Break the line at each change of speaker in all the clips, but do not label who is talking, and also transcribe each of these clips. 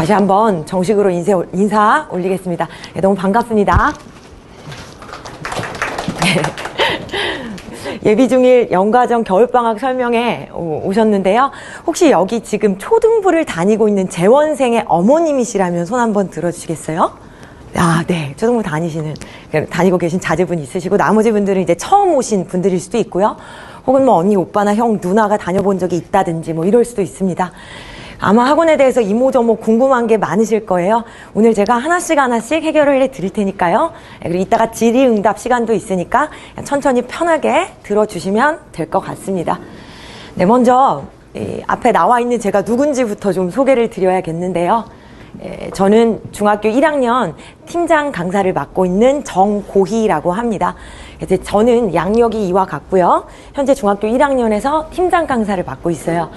다시 한번 정식으로 인사 올리겠습니다. 네, 너무 반갑습니다. 예비 중일 연가정 겨울방학 설명회 오셨는데요. 혹시 여기 지금 초등부를 다니고 있는 재원생의 어머님이시라면 손 한번 들어주시겠어요? 아, 네. 초등부 다니고 계신 자제분 있으시고, 나머지 분들은 이제 처음 오신 분들일 수도 있고요. 혹은 뭐 언니, 오빠나 형, 누나가 다녀본 적이 있다든지 뭐 이럴 수도 있습니다. 아마 학원에 대해서 이모저모 궁금한 게 많으실 거예요. 오늘 제가 하나씩 해결을 해 드릴 테니까요. 그리고 이따가 질의응답 시간도 있으니까 천천히 편하게 들어주시면 될 것 같습니다. 네, 먼저 앞에 나와 있는 제가 누군지부터 좀 소개를 드려야겠는데요. 저는 중학교 1학년 팀장 강사를 맡고 있는 정고희라고 합니다. 이제 저는 양력이 이와 같고요. 현재 중학교 1학년에서 팀장 강사를 맡고 있어요.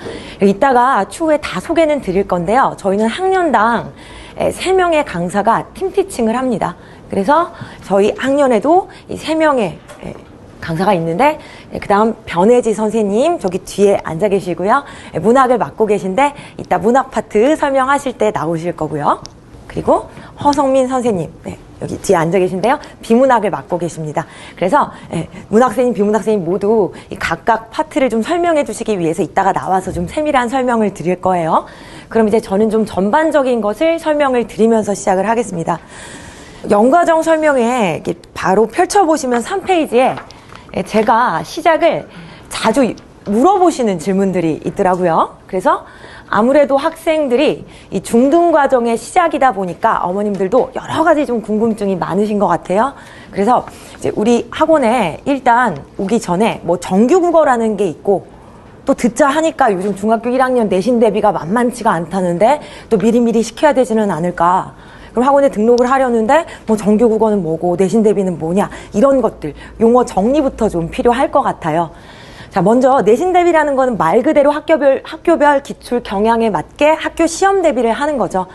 이따가 추후에 다 소개는 드릴 건데요. 저희는 학년당 3명의 강사가 팀티칭을 합니다. 그래서 저희 학년에도 이 3명의 강사가 있는데, 그 다음 변혜지 선생님 저기 뒤에 앉아 계시고요. 문학을 맡고 계신데 이따 문학 파트 설명하실 때 나오실 거고요. 그리고 허성민 선생님, 여기 뒤에 앉아 계신데요. 비문학을 맡고 계십니다. 그래서 문학생님, 비문학생님 모두 이 각각 파트를 좀 설명해 주시기 위해서 이따가 나와서 좀 세밀한 설명을 드릴 거예요. 그럼 이제 저는 좀 전반적인 것을 설명을 드리면서 시작을 하겠습니다. 연가정 설명회 바로 펼쳐보시면 3페이지에 제가 시작을 자주 물어보시는 질문들이 있더라고요. 그래서 아무래도 학생들이 이 중등과정의 시작이다 보니까 어머님들도 여러 가지 좀 궁금증이 많으신 것 같아요. 그래서 이제 우리 학원에 일단 오기 전에 뭐 정규국어라는 게 있고, 또 듣자 하니까 요즘 중학교 1학년 내신 대비가 만만치가 않다는데 또 미리미리 시켜야 되지는 않을까. 그럼 학원에 등록을 하려는데 뭐 정규국어는 뭐고 내신 대비는 뭐냐, 이런 것들 용어 정리부터 좀 필요할 것 같아요. 자, 먼저 내신 대비라는 거는 말 그대로 학교별 기출 경향에 맞게 학교 시험 대비를 하는 거죠.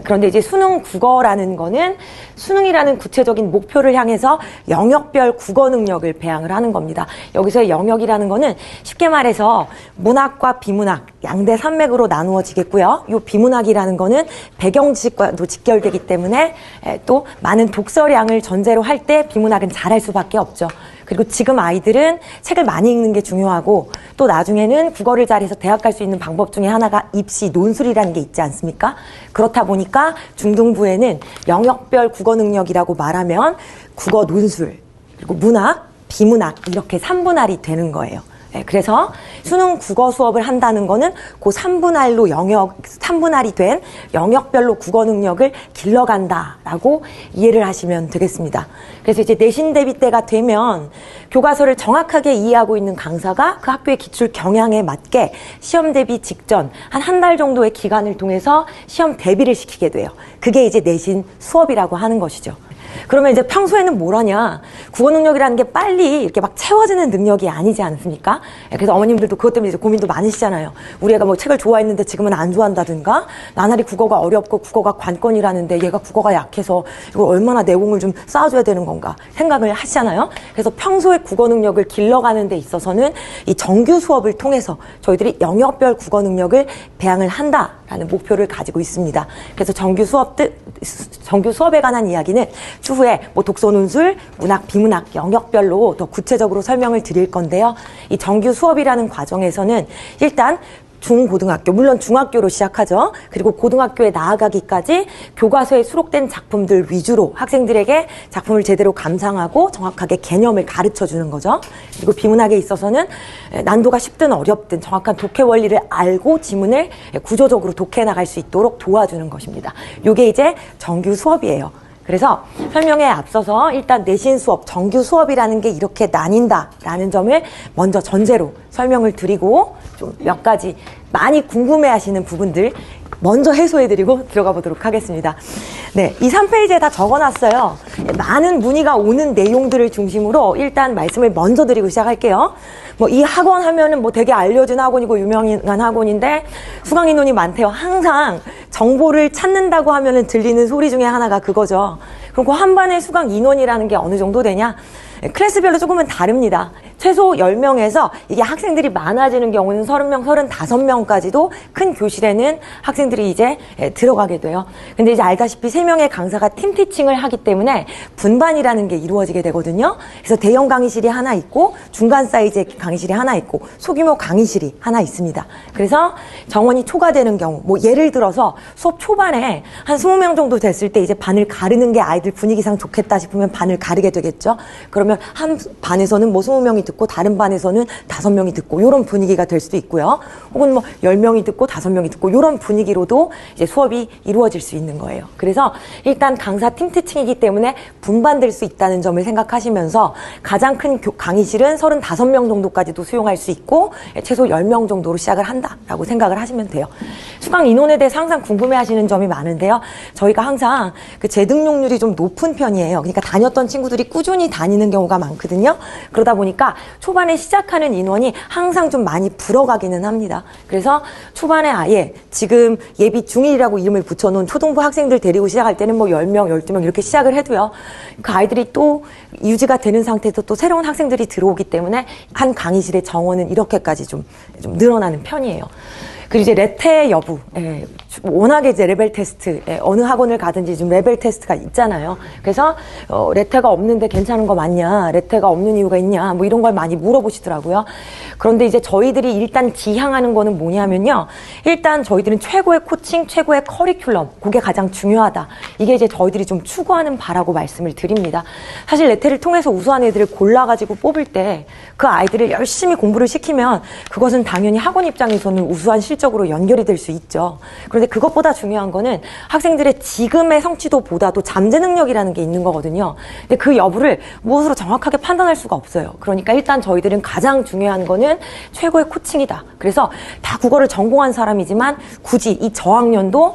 그런데 이제 수능 국어라는 거는 수능이라는 구체적인 목표를 향해서 영역별 국어 능력을 배양을 하는 겁니다. 여기서의 영역이라는 거는 쉽게 말해서 문학과 비문학 양대 산맥으로 나누어지겠고요. 이 비문학이라는 거는 배경 지식과도 직결되기 때문에 또 많은 독서량을 전제로 할 때 비문학은 잘할 수밖에 없죠. 그리고 지금 아이들은 책을 많이 읽는 게 중요하고, 또 나중에는 국어를 잘해서 대학 갈 수 있는 방법 중에 하나가 입시 논술이라는 게 있지 않습니까? 그렇다 보니까 중등부에는 영역별 국어 능력이라고 말하면 국어 논술, 그리고 문학, 비문학 이렇게 3분할이 되는 거예요. 그래서 수능 국어 수업을 한다는 거는 그 3분할이 된 영역별로 국어 능력을 길러간다라고 이해를 하시면 되겠습니다. 그래서 이제 내신 대비 때가 되면 교과서를 정확하게 이해하고 있는 강사가 그 학교의 기출 경향에 맞게 시험 대비 직전 한 달 정도의 기간을 통해서 시험 대비를 시키게 돼요. 그게 이제 내신 수업이라고 하는 것이죠. 그러면 이제 평소에는 뭘 하냐? 국어 능력이라는 게 빨리 이렇게 막 채워지는 능력이 아니지 않습니까? 그래서 어머님들도 그것 때문에 이제 고민도 많으시잖아요. 우리 애가 뭐 책을 좋아했는데 지금은 안 좋아한다든가, 나날이 국어가 어렵고 국어가 관건이라는데 얘가 국어가 약해서 이걸 얼마나 내공을 좀 쌓아줘야 되는 건가 생각을 하시잖아요. 그래서 평소에 국어 능력을 길러가는 데 있어서는 이 정규 수업을 통해서 저희들이 영역별 국어 능력을 배양을 한다라는 목표를 가지고 있습니다. 그래서 정규 수업에 관한 이야기는 추후에 뭐 독서 논술, 문학, 비문학 영역별로 더 구체적으로 설명을 드릴 건데요. 이 정규 수업이라는 과정에서는 일단 중고등학교, 물론 중학교로 시작하죠. 그리고 고등학교에 나아가기까지 교과서에 수록된 작품들 위주로 학생들에게 작품을 제대로 감상하고 정확하게 개념을 가르쳐 주는 거죠. 그리고 비문학에 있어서는 난도가 쉽든 어렵든 정확한 독해 원리를 알고 지문을 구조적으로 독해 나갈 수 있도록 도와주는 것입니다. 이게 이제 정규 수업이에요. 그래서 설명에 앞서서 일단 내신 수업, 정규 수업이라는 게 이렇게 나뉜다라는 점을 먼저 전제로 설명을 드리고 좀 몇 가지 많이 궁금해하시는 부분들 먼저 해소해드리고 들어가 보도록 하겠습니다. 네, 이 3페이지에 다 적어놨어요. 많은 문의가 오는 내용들을 중심으로 일단 말씀을 먼저 드리고 시작할게요. 뭐 이 학원 하면은 뭐 되게 알려진 학원이고 유명한 학원인데 수강 인원이 많대요. 항상 정보를 찾는다고 하면은 들리는 소리 중에 하나가 그거죠. 그럼 그 한 반의 수강 인원이라는 게 어느 정도 되냐? 클래스별로 조금은 다릅니다. 최소 10명에서 이게 학생들이 많아지는 경우는 30명, 35명까지도 큰 교실에는 학생들이 이제 들어가게 돼요. 근데 이제 알다시피 3명의 강사가 팀 티칭을 하기 때문에 분반이라는 게 이루어지게 되거든요. 그래서 대형 강의실이 하나 있고 중간 사이즈의 강의실이 하나 있고 소규모 강의실이 하나 있습니다. 그래서 정원이 초과되는 경우, 뭐 예를 들어서 수업 초반에 한 20명 정도 됐을 때 이제 반을 가르는 게 아이들 분위기상 좋겠다 싶으면 반을 가르게 되겠죠. 그러면 한 반에서는 뭐 20명이 듣고 다른 반에서는 5명이 듣고 이런 분위기가 될 수도 있고요. 혹은 뭐 10명이 듣고 5명이 듣고 이런 분위기로도 이제 수업이 이루어질 수 있는 거예요. 그래서 일단 강사 팀 티칭이기 때문에 분반될 수 있다는 점을 생각하시면서 가장 큰 강의실은 35명 정도까지도 수용할 수 있고 최소 10명 정도로 시작을 한다라고 생각을 하시면 돼요. 수강 인원에 대해서 항상 궁금해하시는 점이 많은데요. 저희가 항상 그 재등록률이 좀 높은 편이에요. 그러니까 다녔던 친구들이 꾸준히 다니는 경우가 많거든요. 그러다 보니까 초반에 시작하는 인원이 항상 좀 많이 불어가기는 합니다. 그래서 초반에 아예 지금 예비 중1이라고 이름을 붙여놓은 초등부 학생들 데리고 시작할 때는 뭐 10명, 12명 이렇게 시작을 해도요. 그 아이들이 또 유지가 되는 상태에서 또 새로운 학생들이 들어오기 때문에 한 강의실의 정원은 이렇게까지 좀 늘어나는 편이에요. 그리고 이제 레테 여부, 워낙에 이제 레벨 테스트, 어느 학원을 가든지 좀 레벨 테스트가 있잖아요. 그래서 레테가 없는데 괜찮은 거 맞냐, 레테가 없는 이유가 있냐, 뭐 이런 걸 많이 물어보시더라고요. 그런데 이제 저희들이 일단 지향하는 거는 뭐냐면요. 일단 저희들은 최고의 코칭, 최고의 커리큘럼, 그게 가장 중요하다. 이게 이제 저희들이 좀 추구하는 바라고 말씀을 드립니다. 사실 레테를 통해서 우수한 애들을 골라가지고 뽑을 때 그 아이들을 열심히 공부를 시키면 그것은 당연히 학원 입장에서는 우수한 실적으로 연결이 될 수 있죠. 그런데 그것보다 중요한 거는 학생들의 지금의 성취도보다도 잠재 능력이라는 게 있는 거거든요. 근데 그 여부를 무엇으로 정확하게 판단할 수가 없어요. 그러니까 일단 저희들은 가장 중요한 거는 최고의 코칭이다. 그래서 다 국어를 전공한 사람이지만 굳이 이 저학년도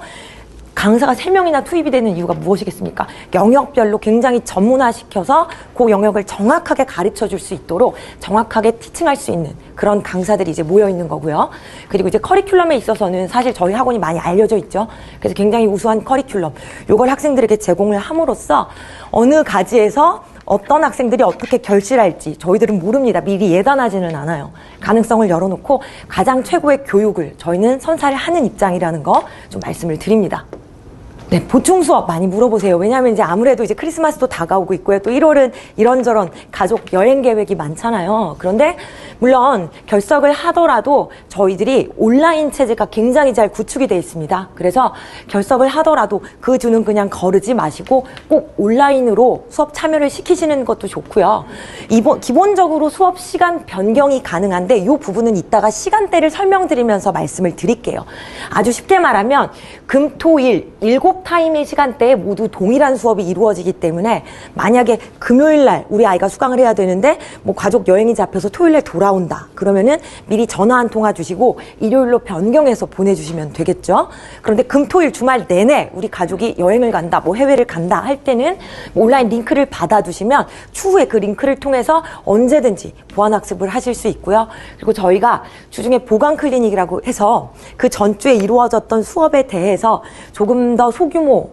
강사가 3명이나 투입이 되는 이유가 무엇이겠습니까? 영역별로 굉장히 전문화시켜서 그 영역을 정확하게 가르쳐 줄 수 있도록 정확하게 티칭할 수 있는 그런 강사들이 이제 모여 있는 거고요. 그리고 이제 커리큘럼에 있어서는 사실 저희 학원이 많이 알려져 있죠. 그래서 굉장히 우수한 커리큘럼, 요걸 학생들에게 제공을 함으로써 어느 가지에서 어떤 학생들이 어떻게 결실할지 저희들은 모릅니다. 미리 예단하지는 않아요. 가능성을 열어놓고 가장 최고의 교육을 저희는 선사를 하는 입장이라는 거 좀 말씀을 드립니다. 네, 보충 수업 많이 물어보세요. 왜냐하면 이제 아무래도 이제 크리스마스도 다가오고 있고요. 또 1월은 이런저런 가족 여행 계획이 많잖아요. 그런데 물론 결석을 하더라도 저희들이 온라인 체제가 굉장히 잘 구축이 되어 있습니다. 그래서 결석을 하더라도 그 주는 그냥 거르지 마시고 꼭 온라인으로 수업 참여를 시키시는 것도 좋고요. 기본적으로 수업 시간 변경이 가능한데 이 부분은 이따가 시간대를 설명드리면서 말씀을 드릴게요. 아주 쉽게 말하면 금, 토, 일 7타임의 시간대에 모두 동일한 수업이 이루어지기 때문에 만약에 금요일날 우리 아이가 수강을 해야 되는데 뭐 가족 여행이 잡혀서 토요일에 돌아온다. 그러면은 미리 전화 한 통화 주시고 일요일로 변경해서 보내주시면 되겠죠. 그런데 금, 토, 일 주말 내내 우리 가족이 여행을 간다, 뭐 해외를 간다 할 때는 뭐 온라인 링크를 받아두시면 추후에 그 링크를 통해서 언제든지 보완학습을 하실 수 있고요. 그리고 저희가 주중에 보강 클리닉이라고 해서 그 전주에 이루어졌던 수업에 대해서 조금 더 소규모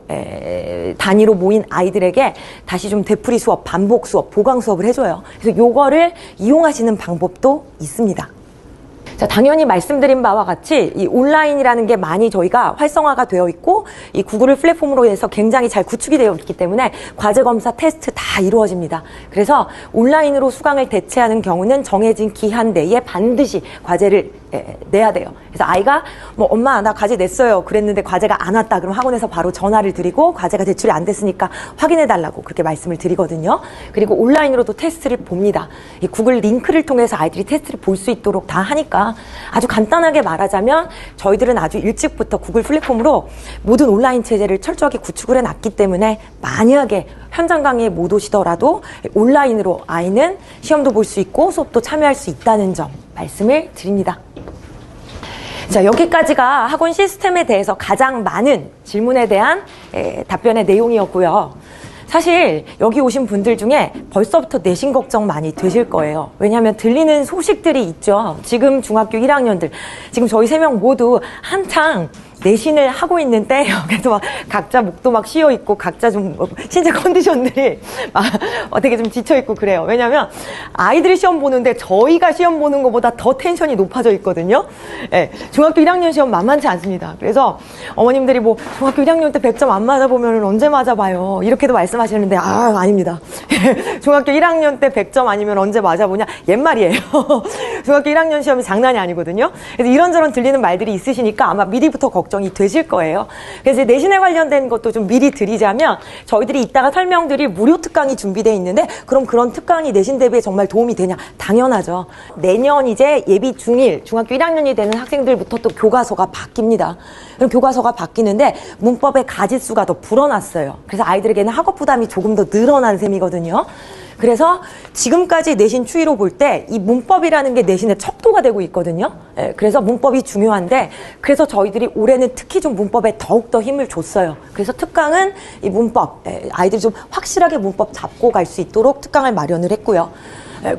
단위로 모인 아이들에게 다시 좀 되풀이 수업, 반복 수업, 보강 수업을 해줘요. 그래서 요거를 이용하시는 방법도 있습니다. 자, 당연히 말씀드린 바와 같이 이 온라인이라는 게 많이 저희가 활성화가 되어 있고 이 구글 플랫폼으로 해서 굉장히 잘 구축이 되어 있기 때문에 과제 검사 테스트 다 이루어집니다. 그래서 온라인으로 수강을 대체하는 경우는 정해진 기한 내에 반드시 과제를 내야 돼요. 그래서 아이가 뭐 엄마 나 과제 냈어요 그랬는데 과제가 안 왔다. 그럼 학원에서 바로 전화를 드리고 과제가 대출이 안 됐으니까 확인해 달라고 그렇게 말씀을 드리거든요. 그리고 온라인으로도 테스트를 봅니다. 이 구글 링크를 통해서 아이들이 테스트를 볼 수 있도록 다 하니까 아주 간단하게 말하자면 저희들은 아주 일찍부터 구글 플랫폼으로 모든 온라인 체제를 철저하게 구축을 해놨기 때문에 만약에 현장 강의에 못 오시더라도 온라인으로 아이는 시험도 볼 수 있고 수업도 참여할 수 있다는 점 말씀을 드립니다. 자, 여기까지가 학원 시스템에 대해서 가장 많은 질문에 대한 답변의 내용이었고요. 사실 여기 오신 분들 중에 벌써부터 내신 걱정 많이 되실 거예요. 왜냐하면 들리는 소식들이 있죠. 지금 중학교 1학년들, 지금 저희 3명 모두 한창 내신을 하고 있는 때예요. 그래서 막 각자 목도 막 쉬어 있고 각자 좀 신체 컨디션들이 막 되게 좀 지쳐 있고 그래요. 왜냐면 아이들이 시험 보는데 저희가 시험 보는 것보다 더 텐션이 높아져 있거든요. 예, 중학교 1학년 시험 만만치 않습니다. 그래서 어머님들이 뭐 중학교 1학년 때 100점 안 맞아보면 언제 맞아봐요. 이렇게도 말씀하시는데 아닙니다. 중학교 1학년 때 100점 아니면 언제 맞아보냐? 옛말이에요. 중학교 1학년 시험이 장난이 아니거든요. 그래서 이런저런 들리는 말들이 있으시니까 아마 미리부터 걱정이 되실 거예요. 그래서 내신에 관련된 것도 좀 미리 드리자면 저희들이 이따가 설명드릴 무료 특강이 준비되어 있는데 그럼 그런 특강이 내신 대비에 정말 도움이 되냐? 당연하죠. 내년 이제 예비 중1, 중학교 1학년이 되는 학생들부터 또 교과서가 바뀝니다. 그럼 교과서가 바뀌는데 문법의 가짓수가 더 불어났어요. 그래서 아이들에게는 학업 부담이 조금 더 늘어난 셈이거든요. 그래서 지금까지 내신 추이로 볼 때 이 문법이라는 게 내신의 척도가 되고 있거든요. 예, 그래서 문법이 중요한데 그래서 저희들이 올해는 특히 좀 문법에 더욱더 힘을 줬어요. 그래서 특강은 이 문법, 아이들이 좀 확실하게 문법 잡고 갈 수 있도록 특강을 마련을 했고요.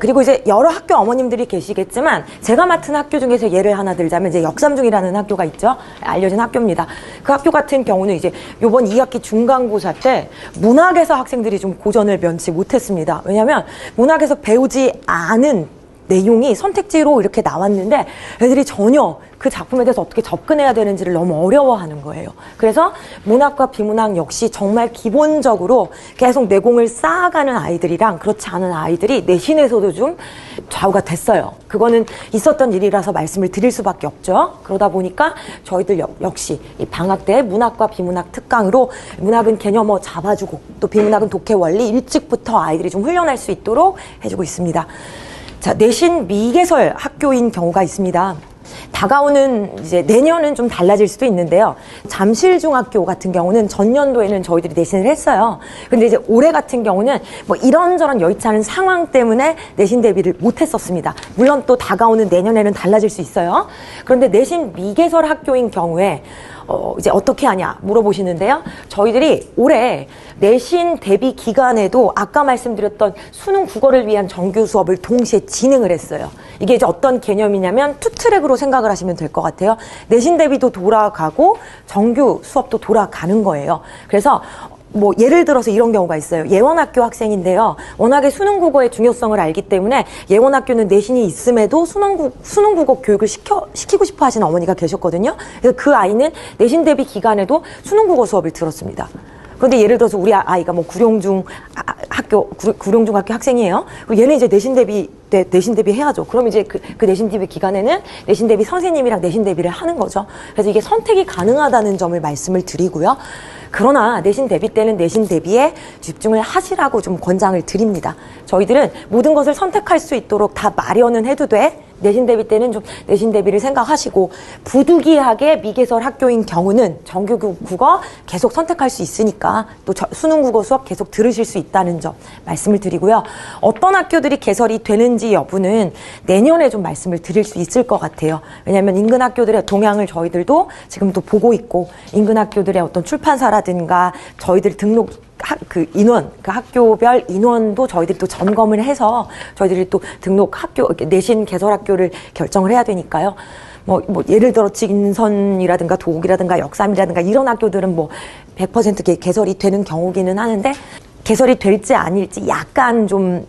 그리고 이제 여러 학교 어머님들이 계시겠지만 제가 맡은 학교 중에서 예를 하나 들자면 이제 역삼중이라는 학교가 있죠. 알려진 학교입니다. 그 학교 같은 경우는 이제 요번 2학기 중간고사 때 문학에서 학생들이 좀 고전을 면치 못했습니다. 왜냐하면 문학에서 배우지 않은 내용이 선택지로 이렇게 나왔는데 애들이 전혀 그 작품에 대해서 어떻게 접근해야 되는지를 너무 어려워하는 거예요. 그래서 문학과 비문학 역시 정말 기본적으로 계속 내공을 쌓아가는 아이들이랑 그렇지 않은 아이들이 내신에서도 좀 좌우가 됐어요. 그거는 있었던 일이라서 말씀을 드릴 수밖에 없죠. 그러다 보니까 저희들 역시 이 방학 때 문학과 비문학 특강으로 문학은 개념어 잡아주고 또 비문학은 독해 원리 일찍부터 아이들이 좀 훈련할 수 있도록 해주고 있습니다. 자, 내신 미개설 학교인 경우가 있습니다. 다가오는 이제 내년은 좀 달라질 수도 있는데요. 잠실중학교 같은 경우는 전년도에는 저희들이 내신을 했어요. 근데 이제 올해 같은 경우는 뭐 이런저런 여의치 않은 상황 때문에 내신 대비를 못 했었습니다. 물론 또 다가오는 내년에는 달라질 수 있어요. 그런데 내신 미개설 학교인 경우에 이제 어떻게 하냐 물어보시는데요. 저희들이 올해 내신 대비 기간에도 아까 말씀드렸던 수능 국어를 위한 정규 수업을 동시에 진행을 했어요. 이게 이제 어떤 개념이냐면 투트랙으로 생각을 하시면 될 것 같아요. 내신 대비도 돌아가고 정규 수업도 돌아가는 거예요. 그래서 뭐 예를 들어서 이런 경우가 있어요. 예원학교 학생인데요. 워낙에 수능 국어의 중요성을 알기 때문에 예원학교는 내신이 있음에도 수능 국어 교육을 시키고 싶어 하시는 어머니가 계셨거든요. 그래서 그 아이는 내신 대비 기간에도 수능 국어 수업을 들었습니다. 그런데 예를 들어서 우리 아이가 뭐 구룡중학교 학생이에요. 그럼 얘는 이제 내신 대비 해야죠. 그럼 이제 그 내신 대비 기간에는 내신 대비 선생님이랑 내신 대비를 하는 거죠. 그래서 이게 선택이 가능하다는 점을 말씀을 드리고요. 그러나 내신 대비 때는 내신 대비에 집중을 하시라고 좀 권장을 드립니다. 저희들은 모든 것을 선택할 수 있도록 다 마련은 해도 돼. 내신 대비 때는 좀 내신 대비를 생각하시고 부득이하게 미개설 학교인 경우는 정규 국어 계속 선택할 수 있으니까 또 수능 국어 수업 계속 들으실 수 있다는 점 말씀을 드리고요. 어떤 학교들이 개설이 되는지 여부는 내년에 좀 말씀을 드릴 수 있을 것 같아요. 왜냐하면 인근 학교들의 동향을 저희들도 지금 또 보고 있고 인근 학교들의 어떤 출판사라든가 저희들 등록 학교별 인원도 저희들이 또 점검을 해서 저희들이 또 등록 학교, 내신 개설 학교를 결정을 해야 되니까요. 뭐 예를 들어 진선이라든가 도곡이라든가 역삼이라든가 이런 학교들은 뭐 100% 개설이 되는 경우기는 하는데 개설이 될지 아닐지 약간 좀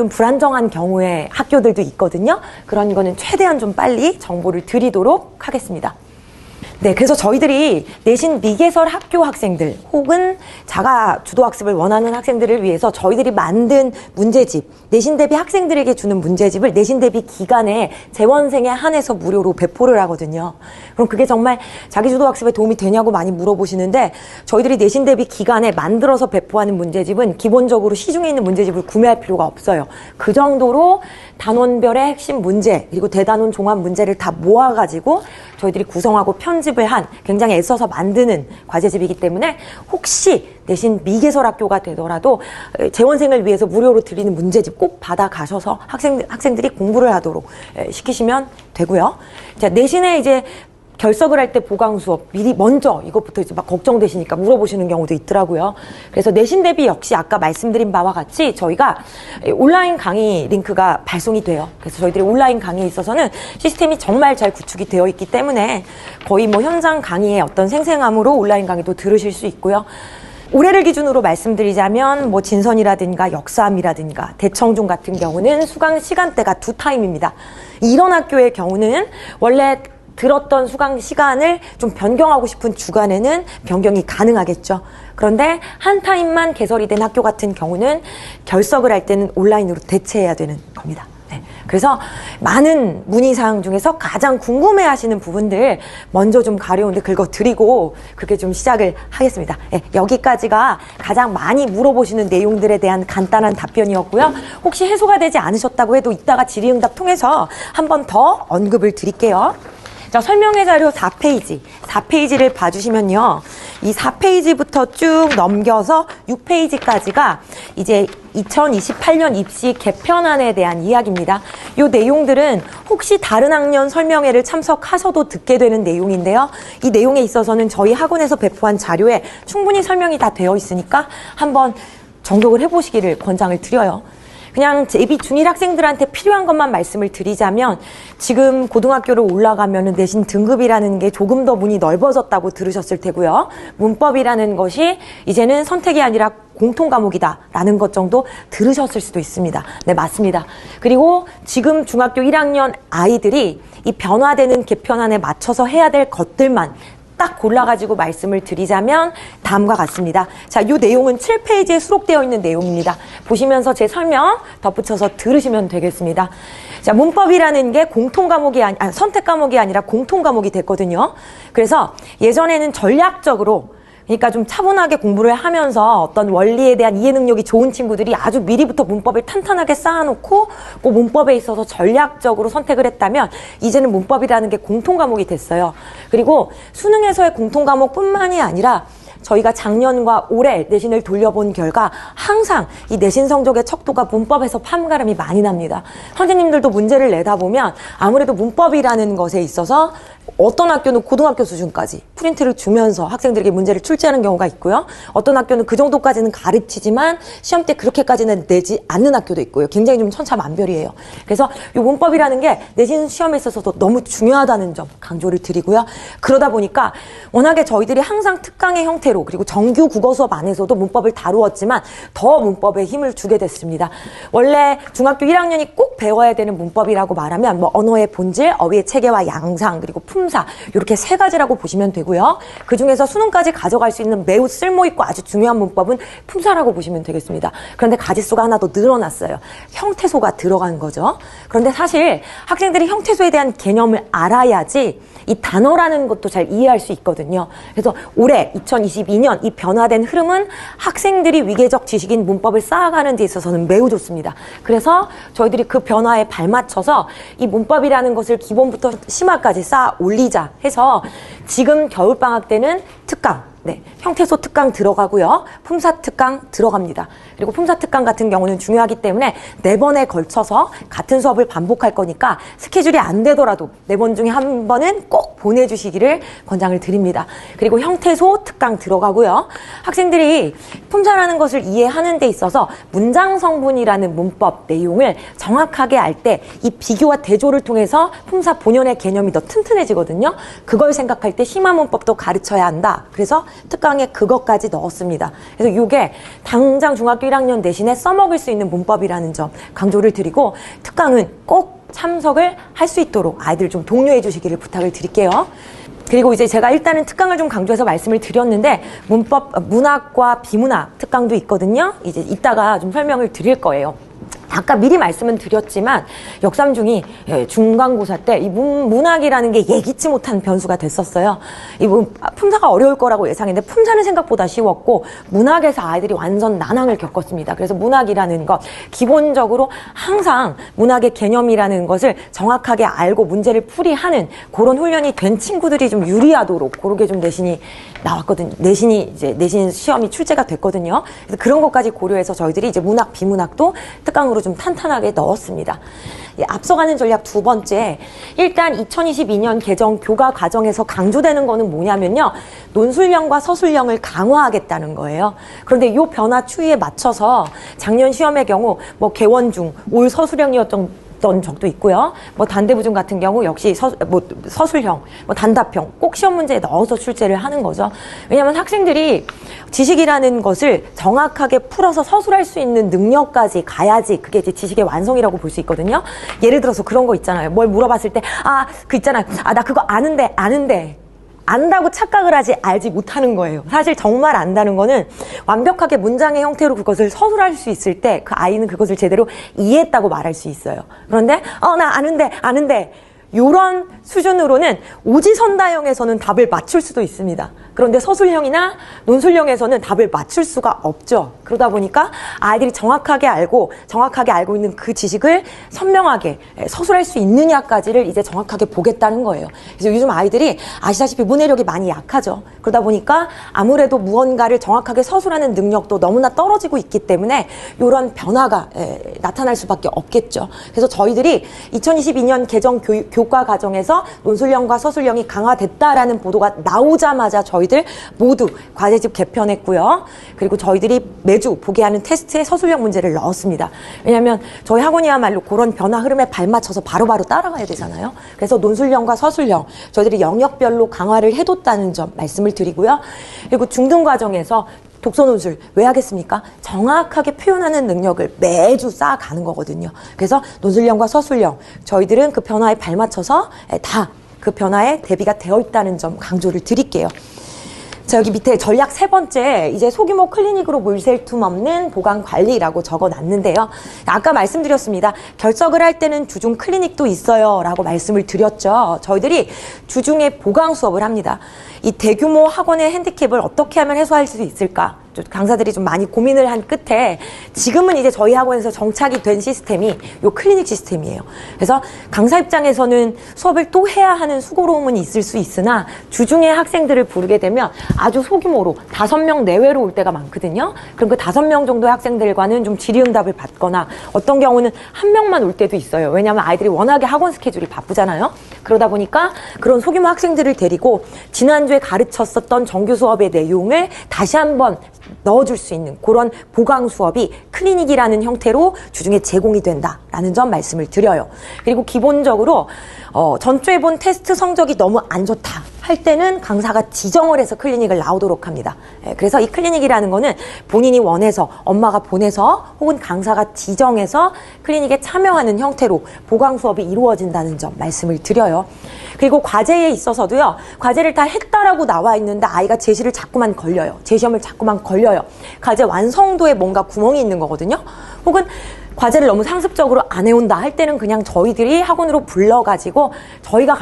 불안정한 경우의 학교들도 있거든요. 그런 거는 최대한 좀 빨리 정보를 드리도록 하겠습니다. 네, 그래서 저희들이 내신 미개설 학교 학생들 혹은 자가 주도학습을 원하는 학생들을 위해서 저희들이 만든 문제집, 내신 대비 학생들에게 주는 문제집을 내신 대비 기간에 재원생에 한해서 무료로 배포를 하거든요. 그럼 그게 정말 자기 주도학습에 도움이 되냐고 많이 물어보시는데 저희들이 내신 대비 기간에 만들어서 배포하는 문제집은 기본적으로 시중에 있는 문제집을 구매할 필요가 없어요. 그 정도로 단원별의 핵심 문제 그리고 대단원 종합 문제를 다 모아가지고 저희들이 구성하고 편집을 한 굉장히 애써서 만드는 과제집이기 때문에 혹시 내신 미개설 학교가 되더라도 재원생을 위해서 무료로 드리는 문제집 꼭 받아가셔서 학생들이 공부를 하도록 시키시면 되고요. 자, 내신에 이제 결석을 할 때 보강 수업 미리 먼저 이것부터 이제 막 걱정되시니까 물어보시는 경우도 있더라고요. 그래서 내신 대비 역시 아까 말씀드린 바와 같이 저희가 온라인 강의 링크가 발송이 돼요. 그래서 저희들이 온라인 강의에 있어서는 시스템이 정말 잘 구축이 되어 있기 때문에 거의 뭐 현장 강의의 어떤 생생함으로 온라인 강의도 들으실 수 있고요. 올해를 기준으로 말씀드리자면 뭐 진선이라든가 역삼이라든가 대청중 같은 경우는 수강 시간대가 2타임입니다. 이런 학교의 경우는 원래 들었던 수강 시간을 좀 변경하고 싶은 주간에는 변경이 가능하겠죠. 그런데 한 타임만 개설이 된 학교 같은 경우는 결석을 할 때는 온라인으로 대체해야 되는 겁니다. 네. 그래서 많은 문의사항 중에서 가장 궁금해하시는 부분들 먼저 좀 가려운데 긁어드리고 그렇게 좀 시작을 하겠습니다. 네. 여기까지가 가장 많이 물어보시는 내용들에 대한 간단한 답변이었고요. 혹시 해소가 되지 않으셨다고 해도 이따가 질의응답 통해서 한 번 더 언급을 드릴게요. 자, 설명회 자료 4페이지를 봐주시면요. 이 4페이지부터 쭉 넘겨서 6페이지까지가 이제 2028년 입시 개편안에 대한 이야기입니다. 이 내용들은 혹시 다른 학년 설명회를 참석하셔도 듣게 되는 내용인데요. 이 내용에 있어서는 저희 학원에서 배포한 자료에 충분히 설명이 다 되어 있으니까 한번 정독을 해보시기를 권장을 드려요. 그냥 예비 중1 학생들한테 필요한 것만 말씀을 드리자면 지금 고등학교를 올라가면은 내신 등급이라는 게 조금 더 문이 넓어졌다고 들으셨을 테고요. 문법이라는 것이 이제는 선택이 아니라 공통 과목이다라는 것 정도 들으셨을 수도 있습니다. 네, 맞습니다. 그리고 지금 중학교 1학년 아이들이 이 변화되는 개편안에 맞춰서 해야 될 것들만 딱 골라가지고 말씀을 드리자면 다음과 같습니다. 자, 이 내용은 7페이지에 수록되어 있는 내용입니다. 보시면서 제 설명 덧붙여서 들으시면 되겠습니다. 자, 문법이라는 게 선택 과목이 아니라 공통 과목이 됐거든요. 그래서 예전에는 전략적으로 그러니까 좀 차분하게 공부를 하면서 어떤 원리에 대한 이해 능력이 좋은 친구들이 아주 미리부터 문법을 탄탄하게 쌓아놓고 그 문법에 있어서 전략적으로 선택을 했다면 이제는 문법이라는 게 공통 과목이 됐어요. 그리고 수능에서의 공통 과목뿐만이 아니라 저희가 작년과 올해 내신을 돌려본 결과 항상 이 내신 성적의 척도가 문법에서 판가름이 많이 납니다. 선생님들도 문제를 내다 보면 아무래도 문법이라는 것에 있어서 어떤 학교는 고등학교 수준까지 프린트를 주면서 학생들에게 문제를 출제하는 경우가 있고요. 어떤 학교는 그 정도까지는 가르치지만 시험 때 그렇게까지는 내지 않는 학교도 있고요. 굉장히 좀 천차만별이에요. 그래서 이 문법이라는 게 내신 시험에 있어서도 너무 중요하다는 점 강조를 드리고요. 그러다 보니까 워낙에 저희들이 항상 특강의 형태로 그리고 정규 국어 수업 안에서도 문법을 다루었지만 더 문법에 힘을 주게 됐습니다. 원래 중학교 1학년이 꼭 배워야 되는 문법이라고 말하면 뭐 언어의 본질, 어휘의 체계와 양상, 그리고 품사 이렇게 3가지라고 보시면 되고요. 그중에서 수능까지 가져갈 수 있는 매우 쓸모있고 아주 중요한 문법은 품사라고 보시면 되겠습니다. 그런데 가지수가 하나 더 늘어났어요. 형태소가 들어간 거죠. 그런데 사실 학생들이 형태소에 대한 개념을 알아야지 이 단어라는 것도 잘 이해할 수 있거든요. 그래서 올해 2022년 이 변화된 흐름은 학생들이 위계적 지식인 문법을 쌓아가는 데 있어서는 매우 좋습니다. 그래서 저희들이 그 변화에 발맞춰서 이 문법이라는 것을 기본부터 심화까지 쌓아 올리자 해서 지금 겨울방학 때는 특강, 형태소 특강 들어가고요. 품사 특강 들어갑니다. 그리고 품사 특강 같은 경우는 중요하기 때문에 4번에 걸쳐서 같은 수업을 반복할 거니까 스케줄이 안 되더라도 4번 중에 한 번은 꼭 보내주시기를 권장을 드립니다. 그리고 형태소 특강 들어가고요. 학생들이 품사라는 것을 이해하는 데 있어서 문장 성분이라는 문법 내용을 정확하게 알 때 이 비교와 대조를 통해서 품사 본연의 개념이 더 튼튼해지거든요. 그걸 생각할 때 심화 문법도 가르쳐야 한다. 그래서 특강에 그것까지 넣었습니다. 그래서 이게 당장 중학교 1학년 내신에 써먹을 수 있는 문법이라는 점 강조를 드리고 특강은 꼭 참석을 할 수 있도록 아이들 좀 독려해 주시기를 부탁을 드릴게요. 그리고 이제 제가 일단은 특강을 좀 강조해서 말씀을 드렸는데 문학과 비문학 특강도 있거든요. 이제 이따가 좀 설명을 드릴 거예요. 아까 미리 말씀은 드렸지만 역삼중이 중간고사 때 이 문학이라는 게 예기치 못한 변수가 됐었어요. 이 품사가 어려울 거라고 예상했는데 품사는 생각보다 쉬웠고 문학에서 아이들이 완전 난항을 겪었습니다. 그래서 문학이라는 것 기본적으로 항상 문학의 개념이라는 것을 정확하게 알고 문제를 풀이하는 그런 훈련이 된 친구들이 좀 유리하도록 그렇게 좀 내신이 나왔거든요. 내신 시험이 출제가 됐거든요. 그래서 그런 것까지 고려해서 저희들이 이제 문학, 비문학도 특강으로 좀 탄탄하게 넣었습니다. 예, 앞서가는 전략 두 번째, 일단 2022년 개정 교과 과정에서 강조되는 거는 뭐냐면요, 논술형과 서술형을 강화하겠다는 거예요. 그런데 이 변화 추이에 맞춰서 작년 시험의 경우 뭐 개원 중 올 서술형이었던 적도 있고요. 뭐 단대부중 같은 경우 역시 서술형, 뭐 단답형 꼭 시험 문제에 넣어서 출제를 하는 거죠. 왜냐하면 학생들이 지식이라는 것을 정확하게 풀어서 서술할 수 있는 능력까지 가야지 그게 이제 지식의 완성이라고 볼 수 있거든요. 예를 들어서 그런 거 있잖아요. 뭘 물어봤을 때 그 있잖아요. 나 그거 아는데 안다고 착각을 하지 알지 못하는 거예요. 사실 정말 안다는 거는 완벽하게 문장의 형태로 그것을 서술할 수 있을 때 그 아이는 그것을 제대로 이해했다고 말할 수 있어요. 그런데 나 아는데 이런 수준으로는 오지선다형에서는 답을 맞출 수도 있습니다. 그런데 서술형이나 논술형에서는 답을 맞출 수가 없죠. 그러다 보니까 아이들이 정확하게 알고 있는 그 지식을 선명하게 서술할 수 있느냐까지를 이제 정확하게 보겠다는 거예요. 그래서 요즘 아이들이 아시다시피 문해력이 많이 약하죠. 그러다 보니까 아무래도 무언가를 정확하게 서술하는 능력도 너무나 떨어지고 있기 때문에 이런 변화가 나타날 수밖에 없겠죠. 그래서 저희들이 2022년 개정 교과 과정에서 논술형과 서술형이 강화됐다라는 보도가 나오자마자 저희들 모두 과제집 개편했고요. 그리고 저희들이 매주 보게 하는 테스트에 서술형 문제를 넣었습니다. 왜냐하면 저희 학원이야말로 그런 변화 흐름에 발맞춰서 바로바로 따라가야 되잖아요. 그래서 논술형과 서술형 저희들이 영역별로 강화를 해뒀다는 점 말씀을 드리고요. 그리고 중등 과정에서 독서 논술 왜 하겠습니까? 정확하게 표현하는 능력을 매주 쌓아가는 거거든요. 그래서 논술형과 서술형 저희들은 그 변화에 발맞춰서 다 그 변화에 대비가 되어 있다는 점 강조를 드릴게요. 자, 여기 밑에 전략 세 번째, 이제 소규모 클리닉으로 물샐 틈 없는 보강 관리라고 적어놨는데요. 아까 말씀드렸습니다. 결석을 할 때는 주중 클리닉도 있어요 라고 말씀을 드렸죠. 저희들이 주중에 보강 수업을 합니다. 이 대규모 학원의 핸디캡을 어떻게 하면 해소할 수 있을까? 강사들이 좀 많이 고민을 한 끝에 지금은 이제 저희 학원에서 정착이 된 시스템이 요 클리닉 시스템이에요. 그래서 강사 입장에서는 수업을 또 해야 하는 수고로움은 있을 수 있으나 주중에 학생들을 부르게 되면 아주 소규모로 5명 내외로 올 때가 많거든요. 그럼 그 5명 정도의 학생들과는 좀 질의응답을 받거나 어떤 경우는 1명만 올 때도 있어요. 왜냐하면 아이들이 워낙에 학원 스케줄이 바쁘잖아요. 그러다 보니까 그런 소규모 학생들을 데리고 지난주에 가르쳤었던 정규 수업의 내용을 다시 한번 넣어줄 수 있는 그런 보강 수업이 클리닉이라는 형태로 주중에 제공이 된다라는 점 말씀을 드려요. 그리고 기본적으로 전주에 본 테스트 성적이 너무 안 좋다 할 때는 강사가 지정을 해서 클리닉을 나오도록 합니다. 그래서 이 클리닉이라는 거는 본인이 원해서 엄마가 보내서 혹은 강사가 지정해서 클리닉에 참여하는 형태로 보강 수업이 이루어진다는 점 말씀을 드려요. 그리고 과제에 있어서도요. 과제를 다 했다라고 나와 있는데 아이가 제시를 자꾸만 걸려요. 제시험을 자꾸만 걸려요. 과제 완성도에 뭔가 구멍이 있는 거거든요. 혹은 과제를 너무 상습적으로 안 해온다 할 때는 그냥 저희들이 학원으로 불러가지고 저희가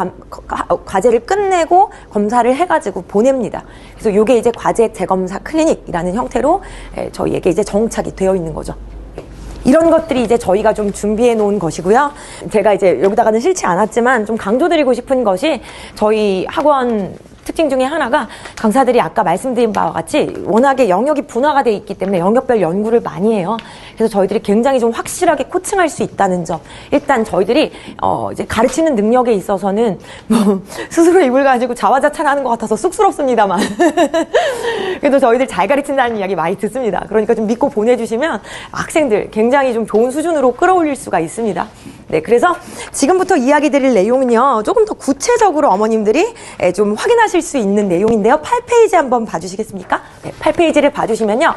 과제를 끝내고 검사를 해가지고 보냅니다. 그래서 이게 이제 과제 재검사 클리닉이라는 형태로 저희에게 이제 정착이 되어 있는 거죠. 이런 것들이 이제 저희가 좀 준비해 놓은 것이고요. 제가 이제 여기다가는 싫지 않았지만 좀 강조드리고 싶은 것이 저희 학원 특징 중에 하나가 강사들이 아까 말씀드린 바와 같이 워낙에 영역이 분화가 돼 있기 때문에 영역별 연구를 많이 해요. 그래서 저희들이 굉장히 좀 확실하게 코칭할 수 있다는 점. 일단 저희들이 이제 가르치는 능력에 있어서는 뭐 스스로 입을 가지고 자화자찬하는 것 같아서 쑥스럽습니다만 그래도 저희들 잘 가르친다는 이야기 많이 듣습니다. 그러니까 좀 믿고 보내주시면 학생들 굉장히 좀 좋은 수준으로 끌어올릴 수가 있습니다. 네, 그래서 지금부터 이야기 드릴 내용은요, 조금 더 구체적으로 어머님들이 좀 확인하실 수 있는 내용인데요. 8페이지 한번 봐주시겠습니까? 네, 8페이지를 봐주시면요,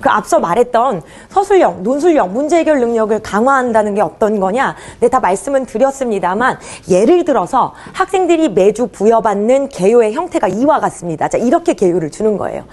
그 앞서 말했던 서술형, 논술형, 문제 해결 능력을 강화한다는 게 어떤 거냐? 네, 다 말씀은 드렸습니다만, 예를 들어서 학생들이 매주 부여받는 개요의 형태가 이와 같습니다. 자, 이렇게 개요를 주는 거예요.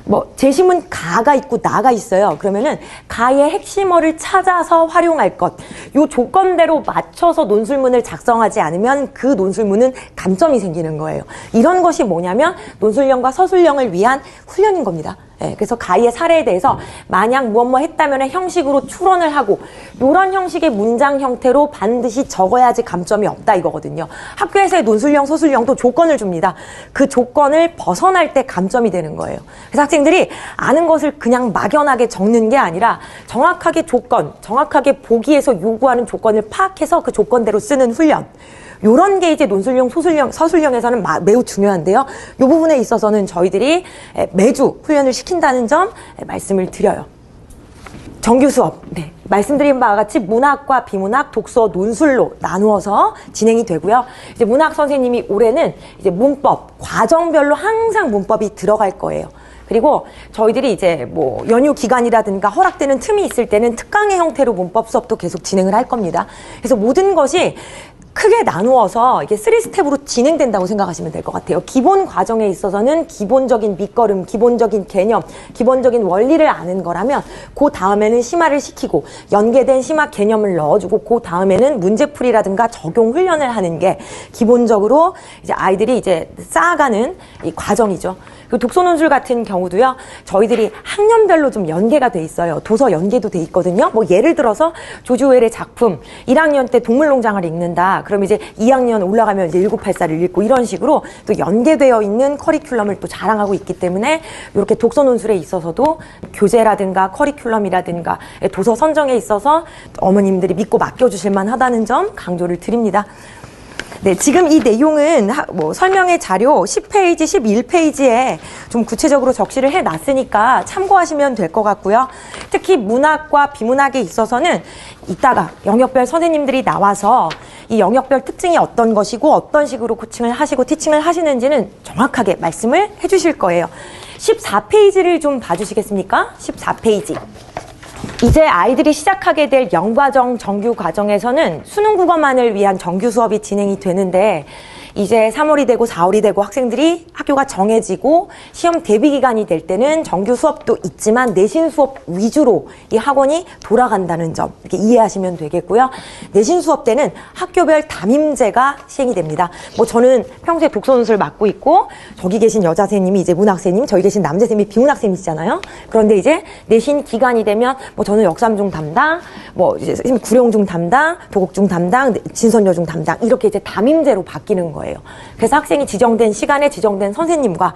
뭐 제시문 가가 있고 나가 있어요. 그러면은 가의 핵심어를 찾아서 활용할 것, 요 조건대로 맞춰서 논술문을 작성하지 않으면 그 논술문은 감점이 생기는 거예요. 이런 것이 뭐냐면 논술형과 서술형을 위한 훈련인 겁니다. 예, 그래서 가희의 사례에 대해서 만약 무엇 했다면의 형식으로 추론을 하고 이런 형식의 문장 형태로 반드시 적어야지 감점이 없다 이거거든요. 학교에서의 논술형, 서술형도 조건을 줍니다. 그 조건을 벗어날 때 감점이 되는 거예요. 그래서 학생들이 아는 것을 그냥 막연하게 적는 게 아니라 정확하게 조건, 정확하게 보기에서 요구하는 조건을 파악해서 그 조건대로 쓰는 훈련. 요런 게 이제 논술형, 소술형, 서술형에서는 매우 중요한데요. 요 부분에 있어서는 저희들이 매주 훈련을 시킨다는 점 말씀을 드려요. 정규 수업, 네. 말씀드린 바와 같이 문학과 비문학, 독서, 논술로 나누어서 진행이 되고요. 이제 문학 선생님이 올해는 이제 문법, 과정별로 항상 문법이 들어갈 거예요. 그리고 저희들이 이제 뭐 연휴 기간이라든가 허락되는 틈이 있을 때는 특강의 형태로 문법 수업도 계속 진행을 할 겁니다. 그래서 모든 것이 크게 나누어서 이게 3스텝으로 진행된다고 생각하시면 될 것 같아요. 기본 과정에 있어서는 기본적인 밑거름, 기본적인 개념, 기본적인 원리를 아는 거라면 그 다음에는 심화를 시키고 연계된 심화 개념을 넣어주고 그 다음에는 문제풀이라든가 적용 훈련을 하는 게 기본적으로 이제 아이들이 이제 쌓아가는 이 과정이죠. 그리고 독서논술 같은 경우도요, 저희들이 학년별로 좀 연계가 돼 있어요. 도서 연계도 돼 있거든요. 뭐 예를 들어서 조지 오웰의 작품 1학년 때 동물농장을 읽는다. 그럼 이제 2학년 올라가면 이제 1984를 읽고 이런 식으로 또 연계되어 있는 커리큘럼을 또 자랑하고 있기 때문에 이렇게 독서논술에 있어서도 교재라든가 커리큘럼이라든가 도서 선정에 있어서 어머님들이 믿고 맡겨주실 만하다는 점 강조를 드립니다. 네, 지금 이 내용은 뭐 설명의 자료 10페이지, 11페이지에 좀 구체적으로 적시를 해놨으니까 참고하시면 될 것 같고요. 특히 문학과 비문학에 있어서는 이따가 영역별 선생님들이 나와서 이 영역별 특징이 어떤 것이고 어떤 식으로 코칭을 하시고 티칭을 하시는지는 정확하게 말씀을 해주실 거예요. 14페이지를 좀 봐주시겠습니까? 14페이지. 이제 아이들이 시작하게 될 영과정 정규 과정에서는 수능 국어만을 위한 정규 수업이 진행이 되는데 이제 3월이 되고 4월이 되고 학생들이 학교가 정해지고 시험 대비 기간이 될 때는 정규 수업도 있지만 내신 수업 위주로 이 학원이 돌아간다는 점 이렇게 이해하시면 되겠고요. 내신 수업 때는 학교별 담임제가 시행이 됩니다. 뭐 저는 평소에 독서논술 맡고 있고 저기 계신 여자 선생님이 이제 문학생님, 저기 계신 남자 선생님이 비문학생이시잖아요. 그런데 이제 내신 기간이 되면 뭐 저는 역삼중 담당, 뭐 이제 구룡중 담당, 도곡중 담당, 진선여중 담당 이렇게 이제 담임제로 바뀌는 거예요. 그래서 학생이 지정된 시간에 지정된 선생님과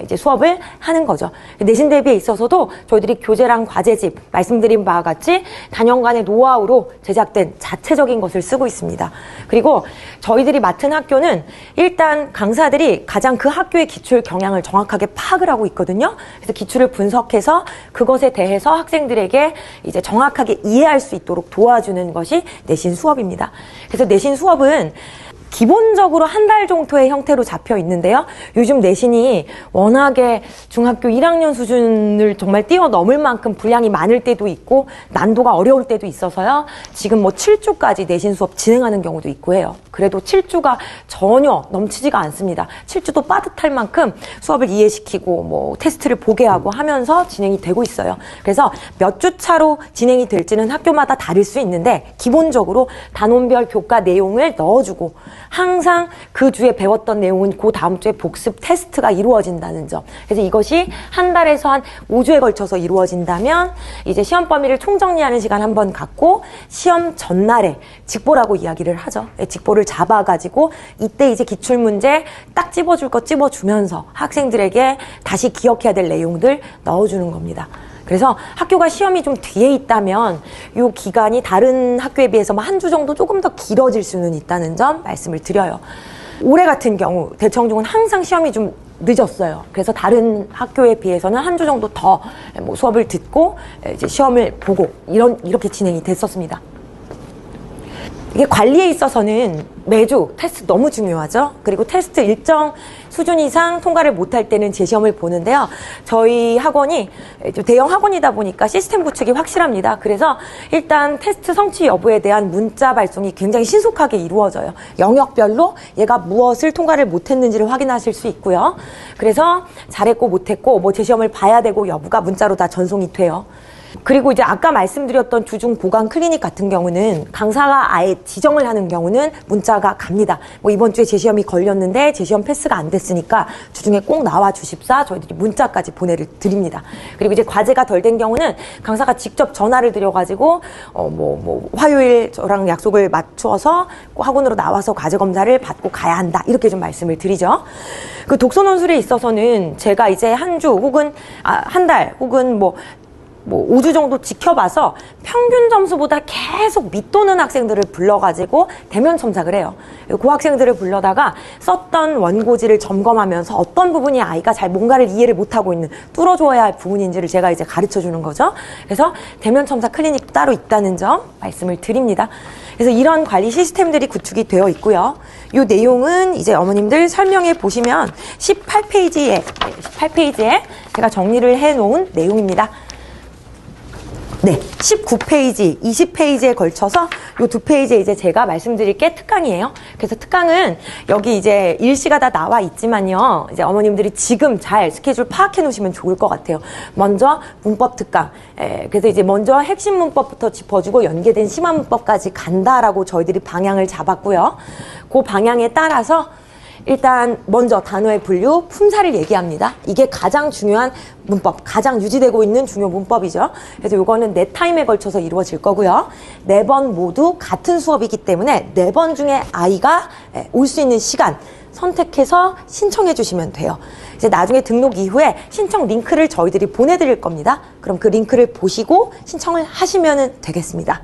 이제 수업을 하는 거죠. 내신 대비에 있어서도 저희들이 교재랑 과제집 말씀드린 바와 같이 단연간의 노하우로 제작된 자체적인 것을 쓰고 있습니다. 그리고 저희들이 맡은 학교는 일단 강사들이 가장 그 학교의 기출 경향을 정확하게 파악을 하고 있거든요. 그래서 기출을 분석해서 그것에 대해서 학생들에게 이제 정확하게 이해할 수 있도록 도와주는 것이 내신 수업입니다. 그래서 내신 수업은 기본적으로 한 달 정도의 형태로 잡혀 있는데요. 요즘 내신이 워낙에 중학교 1학년 수준을 정말 뛰어넘을 만큼 분량이 많을 때도 있고 난도가 어려울 때도 있어서요. 지금 뭐 7주까지 내신 수업 진행하는 경우도 있고 해요. 그래도 7주가 전혀 넘치지가 않습니다. 7주도 빠듯할 만큼 수업을 이해시키고 뭐 테스트를 보게 하고 하면서 진행이 되고 있어요. 그래서 몇 주 차로 진행이 될지는 학교마다 다를 수 있는데 기본적으로 단원별 교과 내용을 넣어주고 항상 그 주에 배웠던 내용은 그 다음 주에 복습 테스트가 이루어진다는 점. 그래서 이것이 한 달에서 한 5주에 걸쳐서 이루어진다면 이제 시험 범위를 총정리하는 시간 한번 갖고 시험 전날에 직보라고 이야기를 하죠. 직보를 잡아가지고 이때 이제 기출문제 딱 찝어줄 거 찝어주면서 학생들에게 다시 기억해야 될 내용들 넣어주는 겁니다. 그래서 학교가 시험이 좀 뒤에 있다면 이 기간이 다른 학교에 비해서 한 주 정도 조금 더 길어질 수는 있다는 점 말씀을 드려요. 올해 같은 경우 대청중은 항상 시험이 좀 늦었어요. 그래서 다른 학교에 비해서는 한 주 정도 더 뭐 수업을 듣고 이제 시험을 보고 이렇게 진행이 됐었습니다. 이게 관리에 있어서는 매주 테스트 너무 중요하죠. 그리고 테스트 일정 수준 이상 통과를 못할 때는 재시험을 보는데요. 저희 학원이 대형 학원이다 보니까 시스템 구축이 확실합니다. 그래서 일단 테스트 성취 여부에 대한 문자 발송이 굉장히 신속하게 이루어져요. 영역별로 얘가 무엇을 통과를 못했는지를 확인하실 수 있고요. 그래서 잘했고 못했고 뭐 재시험을 봐야 되고 여부가 문자로 다 전송이 돼요. 그리고 이제 아까 말씀드렸던 주중 보강 클리닉 같은 경우는 강사가 아예 지정을 하는 경우는 문자가 갑니다. 뭐 이번 주에 재시험이 걸렸는데 재시험 패스가 안 됐으니까 주중에 꼭 나와 주십사 저희들이 문자까지 보내드립니다. 그리고 이제 과제가 덜 된 경우는 강사가 직접 전화를 드려가지고 화요일 저랑 약속을 맞춰서 학원으로 나와서 과제 검사를 받고 가야 한다 이렇게 좀 말씀을 드리죠. 그 독서 논술에 있어서는 제가 이제 한 주 혹은 한 달 혹은 5주 정도 지켜봐서 평균 점수보다 계속 밑도는 학생들을 불러가지고 대면 첨삭을 해요. 그 학생들을 불러다가 썼던 원고지를 점검하면서 어떤 부분이 아이가 잘 뭔가를 이해를 못하고 있는 뚫어줘야 할 부분인지를 제가 이제 가르쳐 주는 거죠. 그래서 대면 첨삭 클리닉 따로 있다는 점 말씀을 드립니다. 그래서 이런 관리 시스템들이 구축이 되어 있고요. 이 내용은 이제 어머님들 설명해 보시면 18페이지에 제가 정리를 해 놓은 내용입니다. 네, 19페이지, 20페이지에 걸쳐서 요 두 페이지에 이제 제가 말씀드릴 게 특강이에요. 그래서 특강은 여기 이제 일시가 다 나와 있지만요. 이제 어머님들이 지금 잘 스케줄 파악해 놓으시면 좋을 것 같아요. 먼저 문법 특강. 그래서 이제 먼저 핵심 문법부터 짚어주고 연계된 심화 문법까지 간다라고 저희들이 방향을 잡았고요. 그 방향에 따라서 일단 먼저 단어의 분류, 품사를 얘기합니다. 이게 가장 중요한 문법, 가장 유지되고 있는 중요 문법이죠. 그래서 이거는 4타임에 걸쳐서 이루어질 거고요. 4번 모두 같은 수업이기 때문에 4번 중에 아이가 올 수 있는 시간 선택해서 신청해 주시면 돼요. 이제 나중에 등록 이후에 신청 링크를 저희들이 보내드릴 겁니다. 그럼 그 링크를 보시고 신청을 하시면 되겠습니다.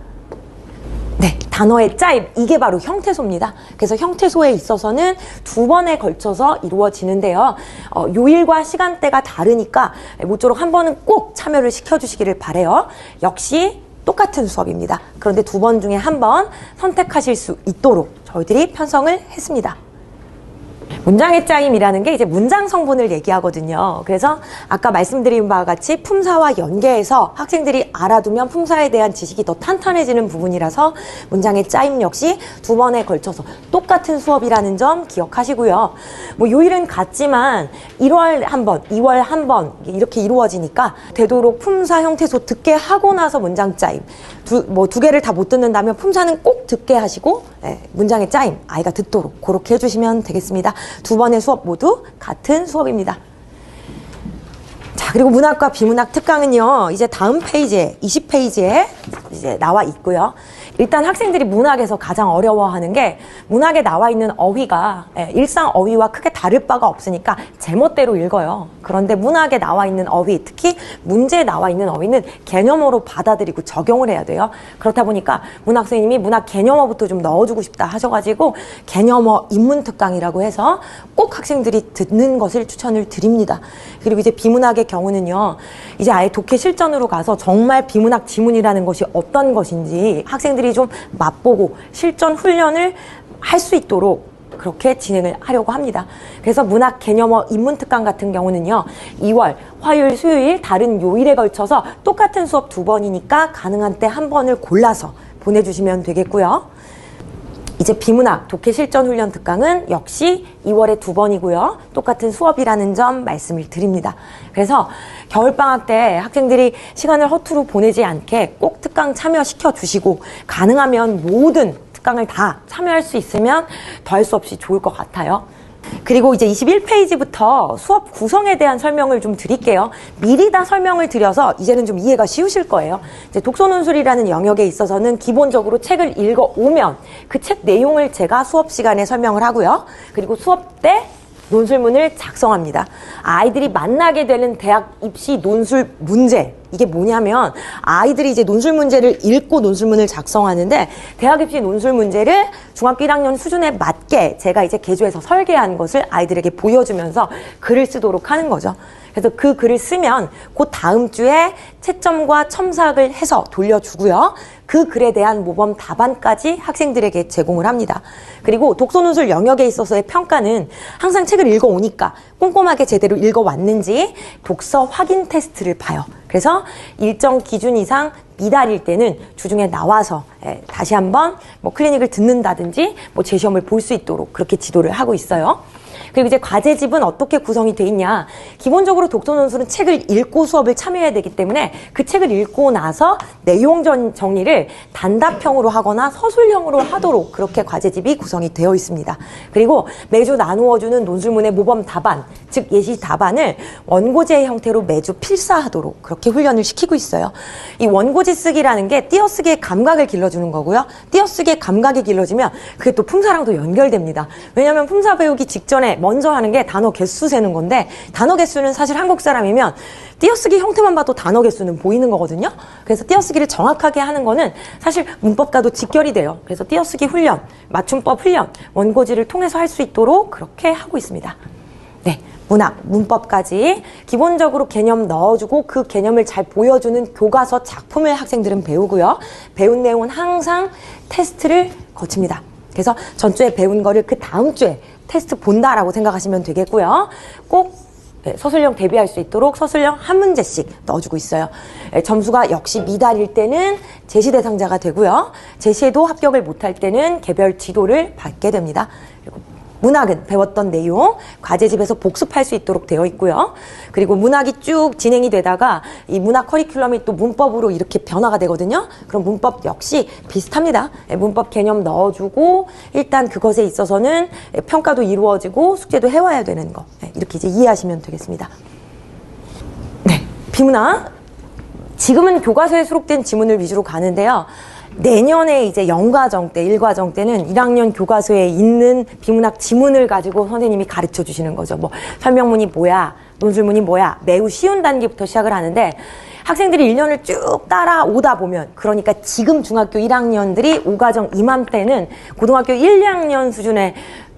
네, 단어의 짜임, 이게 바로 형태소입니다. 그래서 형태소에 있어서는 2번에 걸쳐서 이루어지는데요. 요일과 시간대가 다르니까 모쪼록 한 번은 꼭 참여를 시켜주시기를 바라요. 역시 똑같은 수업입니다. 그런데 2번 중에 한 번 선택하실 수 있도록 저희들이 편성을 했습니다. 문장의 짜임이라는 게 이제 문장 성분을 얘기하거든요. 그래서 아까 말씀드린 바와 같이 품사와 연계해서 학생들이 알아두면 품사에 대한 지식이 더 탄탄해지는 부분이라서 문장의 짜임 역시 2번에 걸쳐서 똑같은 수업이라는 점 기억하시고요. 요일은 같지만 1월 한 번, 2월 한 번 이렇게 이루어지니까 되도록 품사 형태소 듣게 하고 나서 문장 짜임. 두 개를 다 못 듣는다면 품사는 꼭 듣게 하시고 문장의 짜임 아이가 듣도록 그렇게 해주시면 되겠습니다. 2번의 수업 모두 같은 수업입니다. 자, 그리고 문학과 비문학 특강은요, 이제 다음 페이지에 20페이지에 이제 나와 있고요. 일단 학생들이 문학에서 가장 어려워하는 게 문학에 나와 있는 어휘가 일상 어휘와 크게 다를 바가 없으니까 제멋대로 읽어요. 그런데 문학에 나와 있는 어휘, 특히 문제에 나와 있는 어휘는 개념어로 받아들이고 적용을 해야 돼요. 그렇다 보니까 문학 선생님이 문학 개념어부터 좀 넣어주고 싶다 하셔가지고 개념어 입문 특강이라고 해서 꼭 학생들이 듣는 것을 추천을 드립니다. 그리고 이제 비문학의 경우는요, 이제 아예 독해 실전으로 가서 정말 비문학 지문이라는 것이 어떤 것인지 학생들이 좀 맛보고 실전 훈련을 할 수 있도록 그렇게 진행을 하려고 합니다. 그래서 문학 개념어 입문 특강 같은 경우는요, 2월 화요일, 수요일 다른 요일에 걸쳐서 똑같은 수업 2번이니까 가능한 때 한 번을 골라서 보내주시면 되겠고요. 이제 비문학 독해 실전 훈련 특강은 역시 2월에 2번이고요. 똑같은 수업이라는 점 말씀을 드립니다. 그래서 겨울방학 때 학생들이 시간을 허투루 보내지 않게 꼭 특강 참여시켜 주시고 가능하면 모든 특강을 다 참여할 수 있으면 더할 수 없이 좋을 것 같아요. 그리고 이제 21페이지부터 수업 구성에 대한 설명을 좀 드릴게요. 미리 다 설명을 드려서 이제는 좀 이해가 쉬우실 거예요. 이제 독서논술이라는 영역에 있어서는 기본적으로 책을 읽어오면 그 책 내용을 제가 수업 시간에 설명을 하고요. 그리고 수업 때 논술문을 작성합니다. 아이들이 만나게 되는 대학 입시 논술 문제, 이게 뭐냐면 아이들이 이제 논술 문제를 읽고 논술문을 작성하는데 대학 입시 논술 문제를 중학교 1학년 수준에 맞게 제가 이제 개조해서 설계한 것을 아이들에게 보여주면서 글을 쓰도록 하는 거죠. 그래서 그 글을 쓰면 그 다음 주에 채점과 첨삭을 해서 돌려주고요. 그 글에 대한 모범 답안까지 학생들에게 제공을 합니다. 그리고 독서논술 영역에 있어서의 평가는 항상 책을 읽어오니까 꼼꼼하게 제대로 읽어왔는지 독서 확인 테스트를 봐요. 그래서 일정 기준 이상 미달일 때는 주중에 나와서 다시 한번 클리닉을 듣는다든지 재시험을 볼 수 있도록 그렇게 지도를 하고 있어요. 그리고 이제 과제집은 어떻게 구성이 돼 있냐. 기본적으로 독서 논술은 책을 읽고 수업을 참여해야 되기 때문에 그 책을 읽고 나서 내용 정리를 단답형으로 하거나 서술형으로 하도록 그렇게 과제집이 구성이 되어 있습니다. 그리고 매주 나누어주는 논술문의 모범 답안, 즉 예시 답안을 원고지의 형태로 매주 필사하도록 그렇게 훈련을 시키고 있어요. 이 원고지 쓰기라는 게 띄어쓰기의 감각을 길러주는 거고요. 띄어쓰기의 감각이 길러지면 그게 또 품사랑도 연결됩니다. 왜냐하면 품사 배우기 직전에 먼저 하는 게 단어 개수 세는 건데, 단어 개수는 사실 한국 사람이면 띄어쓰기 형태만 봐도 단어 개수는 보이는 거거든요. 그래서 띄어쓰기를 정확하게 하는 거는 사실 문법과도 직결이 돼요. 그래서 띄어쓰기 훈련, 맞춤법 훈련, 원고지를 통해서 할 수 있도록 그렇게 하고 있습니다. 네, 문학, 문법까지 기본적으로 개념 넣어주고 그 개념을 잘 보여주는 교과서 작품을 학생들은 배우고요. 배운 내용은 항상 테스트를 거칩니다. 그래서 전주에 배운 거를 그 다음 주에 테스트 본다라고 생각하시면 되겠고요. 꼭 서술형 대비할 수 있도록 서술형 한 문제씩 넣어주고 있어요. 점수가 역시 미달일 때는 제시 대상자가 되고요. 제시에도 합격을 못할 때는 개별 지도를 받게 됩니다. 그리고 문학은 배웠던 내용 과제집에서 복습할 수 있도록 되어 있고요. 그리고 문학이 쭉 진행이 되다가 이 문학 커리큘럼이 또 문법으로 이렇게 변화가 되거든요. 그럼 문법 역시 비슷합니다. 문법 개념 넣어주고 일단 그것에 있어서는 평가도 이루어지고 숙제도 해와야 되는 거, 이렇게 이제 이해하시면 되겠습니다. 네, 비문학 지금은 교과서에 수록된 지문을 위주로 가는데요. 내년에 이제 영과정 때, 1과정 때는 1학년 교과서에 있는 비문학 지문을 가지고 선생님이 가르쳐 주시는 거죠. 뭐 설명문이 뭐야, 논술문이 뭐야, 매우 쉬운 단계부터 시작을 하는데 학생들이 1년을 쭉 따라오다 보면, 그러니까 지금 중학교 1학년들이 5과정 이맘때는 고등학교 1, 2학년 수준의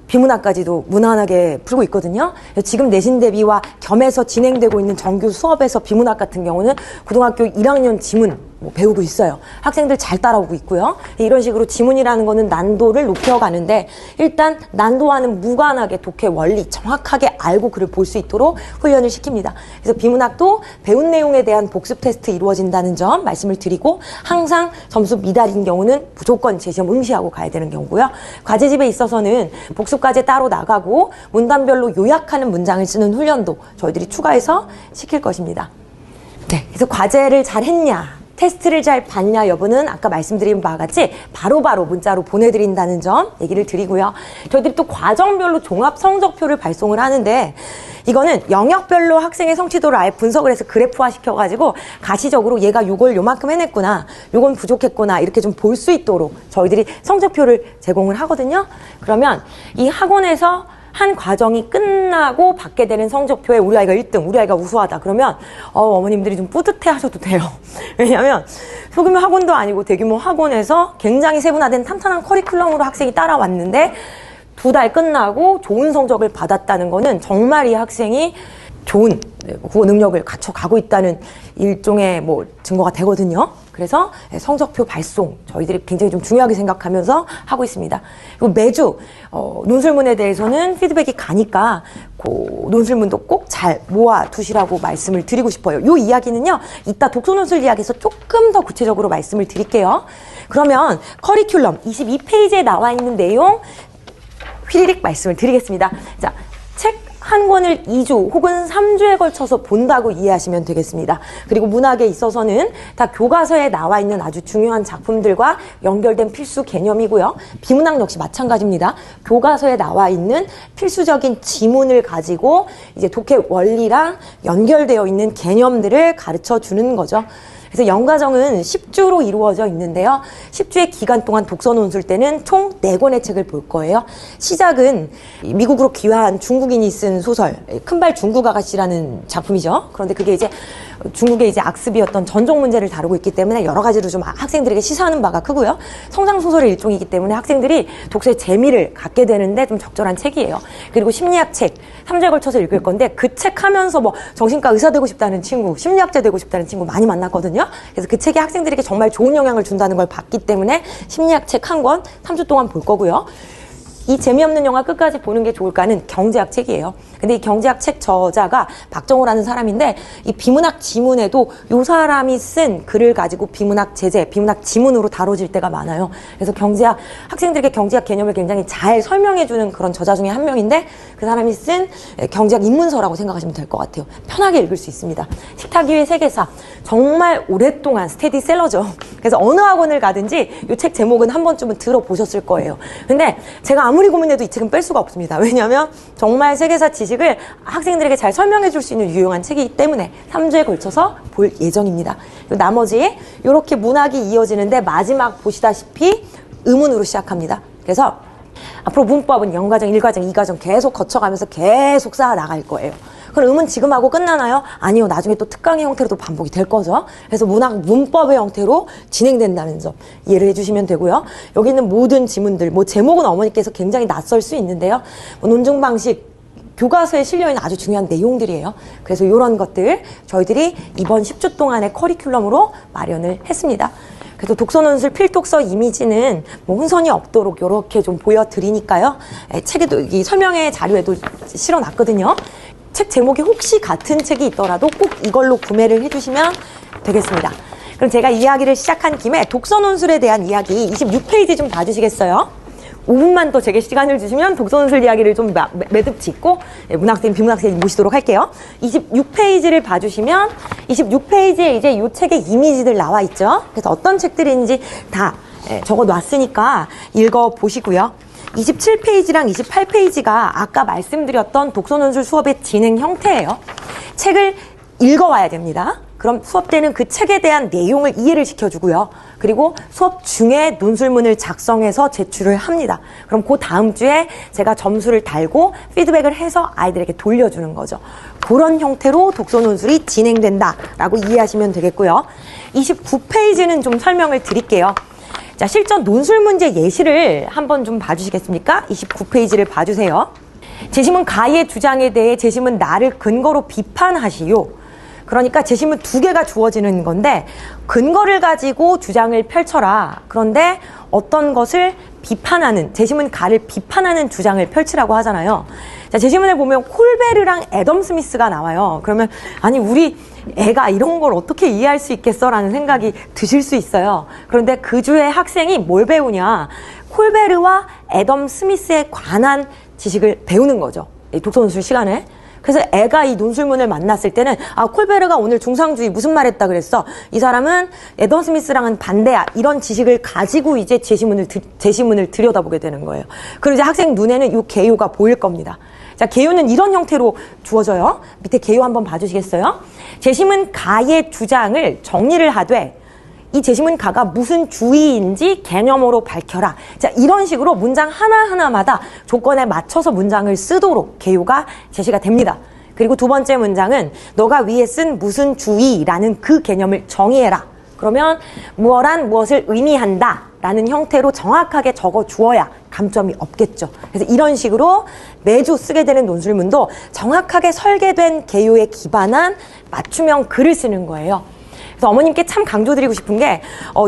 비문학까지도 무난하게 풀고 있거든요. 지금 내신 대비와 겸해서 진행되고 있는 정규 수업에서 비문학 같은 경우는 고등학교 1학년 지문 배우고 있어요. 학생들 잘 따라오고 있고요. 이런 식으로 지문이라는 거는 난도를 높여가는데 일단 난도와는 무관하게 독해 원리 정확하게 알고 글을 볼 수 있도록 훈련을 시킵니다. 그래서 비문학도 배운 내용에 대한 복습 테스트 이루어진다는 점 말씀을 드리고, 항상 점수 미달인 경우는 무조건 재시험 응시하고 가야 되는 경우고요. 과제집에 있어서는 복습 과제 따로 나가고 문단별로 요약하는 문장을 쓰는 훈련도 저희들이 추가해서 시킬 것입니다. 네, 그래서 과제를 잘 했냐, 테스트를 잘 봤냐 여부는 아까 말씀드린 바와 같이 바로바로 문자로 보내드린다는 점 얘기를 드리고요. 저희들이 또 과정별로 종합 성적표를 발송을 하는데, 이거는 영역별로 학생의 성취도를 아예 분석을 해서 그래프화 시켜가지고 가시적으로 얘가 요걸 요만큼 해냈구나, 요건 부족했구나, 이렇게 좀 볼 수 있도록 저희들이 성적표를 제공을 하거든요. 그러면 이 학원에서 한 과정이 끝나고 받게 되는 성적표에 우리 아이가 1등, 우리 아이가 우수하다 그러면 어머님들이 좀 뿌듯해 하셔도 돼요. 왜냐하면 소규모 학원도 아니고 대규모 학원에서 굉장히 세분화된 탄탄한 커리큘럼으로 학생이 따라왔는데 2달 끝나고 좋은 성적을 받았다는 거는 정말 이 학생이 좋은 국어 능력을 갖춰가고 있다는 일종의 뭐 증거가 되거든요. 그래서 성적표 발송 저희들이 굉장히 좀 중요하게 생각하면서 하고 있습니다. 그리고 매주 논술문에 대해서는 피드백이 가니까 그 논술문도 꼭 잘 모아 두시라고 말씀을 드리고 싶어요. 이 이야기는요, 이따 독서논술 이야기에서 조금 더 구체적으로 말씀을 드릴게요. 그러면 커리큘럼 22페이지에 나와 있는 내용 휘리릭 말씀을 드리겠습니다. 자, 책 한 권을 2주 혹은 3주에 걸쳐서 본다고 이해하시면 되겠습니다. 그리고 문학에 있어서는 다 교과서에 나와 있는 아주 중요한 작품들과 연결된 필수 개념이고요. 비문학 역시 마찬가지입니다. 교과서에 나와 있는 필수적인 지문을 가지고 이제 독해 원리랑 연결되어 있는 개념들을 가르쳐 주는 거죠. 그래서 연과정은 10주로 이루어져 있는데요. 10주의 기간 동안 독서 논술 때는 총 4권의 책을 볼 거예요. 시작은 미국으로 귀화한 중국인이 쓴 소설 큰발 중국 아가씨라는 작품이죠. 그런데 그게 이제 중국의 이제 악습이었던 전종 문제를 다루고 있기 때문에 여러 가지로 좀 학생들에게 시사하는 바가 크고요. 성장 소설의 일종이기 때문에 학생들이 독서의 재미를 갖게 되는데 좀 적절한 책이에요. 그리고 심리학 책 3주에 걸쳐서 읽을 건데 그 책 하면서 뭐 정신과 의사 되고 싶다는 친구, 심리학자 되고 싶다는 친구 많이 만났거든요. 그래서 그 책이 학생들에게 정말 좋은 영향을 준다는 걸 봤기 때문에 심리학 책 한 권 3주 동안 볼 거고요. 이 재미없는 영화 끝까지 보는 게 좋을까는 경제학 책이에요. 근데 이 경제학 책 저자가 박정호라는 사람인데 이 비문학 지문에도 이 사람이 쓴 글을 가지고 비문학 제재, 비문학 지문으로 다뤄질 때가 많아요. 그래서 경제학, 학생들에게 경제학 개념을 굉장히 잘 설명해주는 그런 저자 중에 한 명인데 그 사람이 쓴 경제학 입문서라고 생각하시면 될 것 같아요. 편하게 읽을 수 있습니다. 식탁 위의 세계사. 정말 오랫동안 스테디셀러죠. 그래서 어느 학원을 가든지 이 책 제목은 한 번쯤은 들어보셨을 거예요. 근데 제가 아무리 고민해도 이 책은 뺄 수가 없습니다. 왜냐하면 정말 세계사 지식을 학생들에게 잘 설명해 줄 수 있는 유용한 책이기 때문에 3주에 걸쳐서 볼 예정입니다. 나머지 이렇게 문학이 이어지는데 마지막 보시다시피 의문으로 시작합니다. 그래서 앞으로 문법은 0과정, 1과정, 2과정 계속 거쳐가면서 계속 쌓아 나갈 거예요. 그럼 음은 지금 하고 끝나나요? 아니요. 나중에 또 특강의 형태로도 반복이 될 거죠. 그래서 문법의 형태로 진행된다는 점 이해를 해주시면 되고요. 여기 있는 모든 지문들, 제목은 어머니께서 굉장히 낯설 수 있는데요. 논증 방식, 교과서에 실려있는 아주 중요한 내용들이에요. 그래서 이런 것들 저희들이 이번 10주 동안의 커리큘럼으로 마련을 했습니다. 그래서 독서논술 필독서 이미지는 혼선이 없도록 이렇게 좀 보여드리니까요. 책에도, 이 설명의 자료에도 실어놨거든요. 책 제목이 혹시 같은 책이 있더라도 꼭 이걸로 구매를 해주시면 되겠습니다. 그럼 제가 이야기를 시작한 김에 독서논술에 대한 이야기 26페이지 좀 봐주시겠어요? 5분만 더 제게 시간을 주시면 독서논술 이야기를 좀 매듭 짓고 문학생, 비문학생 모시도록 할게요. 26페이지를 봐주시면 26페이지에 이제 이 책의 이미지들 나와 있죠. 그래서 어떤 책들인지 다 적어놨으니까 읽어보시고요. 27페이지랑 28페이지가 아까 말씀드렸던 독서논술 수업의 진행 형태예요. 책을 읽어와야 됩니다. 그럼 수업 때는 그 책에 대한 내용을 이해를 시켜주고요. 그리고 수업 중에 논술문을 작성해서 제출을 합니다. 그럼 그 다음 주에 제가 점수를 달고 피드백을 해서 아이들에게 돌려주는 거죠. 그런 형태로 독서논술이 진행된다라고 이해하시면 되겠고요. 29페이지는 좀 설명을 드릴게요. 자, 실전 논술 문제 예시를 한번 좀 봐주시겠습니까? 29페이지를 봐주세요. 재심은 가의 주장에 대해 재심은 나를 근거로 비판하시오. 그러니까 재심은 두 개가 주어지는 건데 근거를 가지고 주장을 펼쳐라. 그런데 어떤 것을 비판하는, 재심은 가를 비판하는 주장을 펼치라고 하잖아요. 자, 제시문을 보면 콜베르랑 애덤 스미스가 나와요. 그러면 아니 우리 애가 이런 걸 어떻게 이해할 수 있겠어? 라는 생각이 드실 수 있어요. 그런데 그 주에 학생이 뭘 배우냐? 콜베르와 애덤 스미스에 관한 지식을 배우는 거죠. 이 독서논술 시간에. 그래서 애가 이 논술문을 만났을 때는 콜베르가 오늘 중상주의 무슨 말 했다 그랬어? 이 사람은 애덤 스미스랑은 반대야. 이런 지식을 가지고 이제 제시문을 들여다보게 되는 거예요. 그리고 이제 학생 눈에는 이 개요가 보일 겁니다. 자, 개요는 이런 형태로 주어져요. 밑에 개요 한번 봐주시겠어요? 제시문 가의 주장을 정리를 하되 이 제시문 가가 무슨 주의인지 개념으로 밝혀라. 자, 이런 식으로 문장 하나하나마다 조건에 맞춰서 문장을 쓰도록 개요가 제시가 됩니다. 그리고 두 번째 문장은 너가 위에 쓴 무슨 주의라는 그 개념을 정의해라. 그러면 무엇란 무엇을 의미한다 라는 형태로 정확하게 적어 주어야 감점이 없겠죠. 그래서 이런 식으로 매주 쓰게 되는 논술문도 정확하게 설계된 개요에 기반한 맞춤형 글을 쓰는 거예요. 그래서 어머님께 참 강조드리고 싶은 게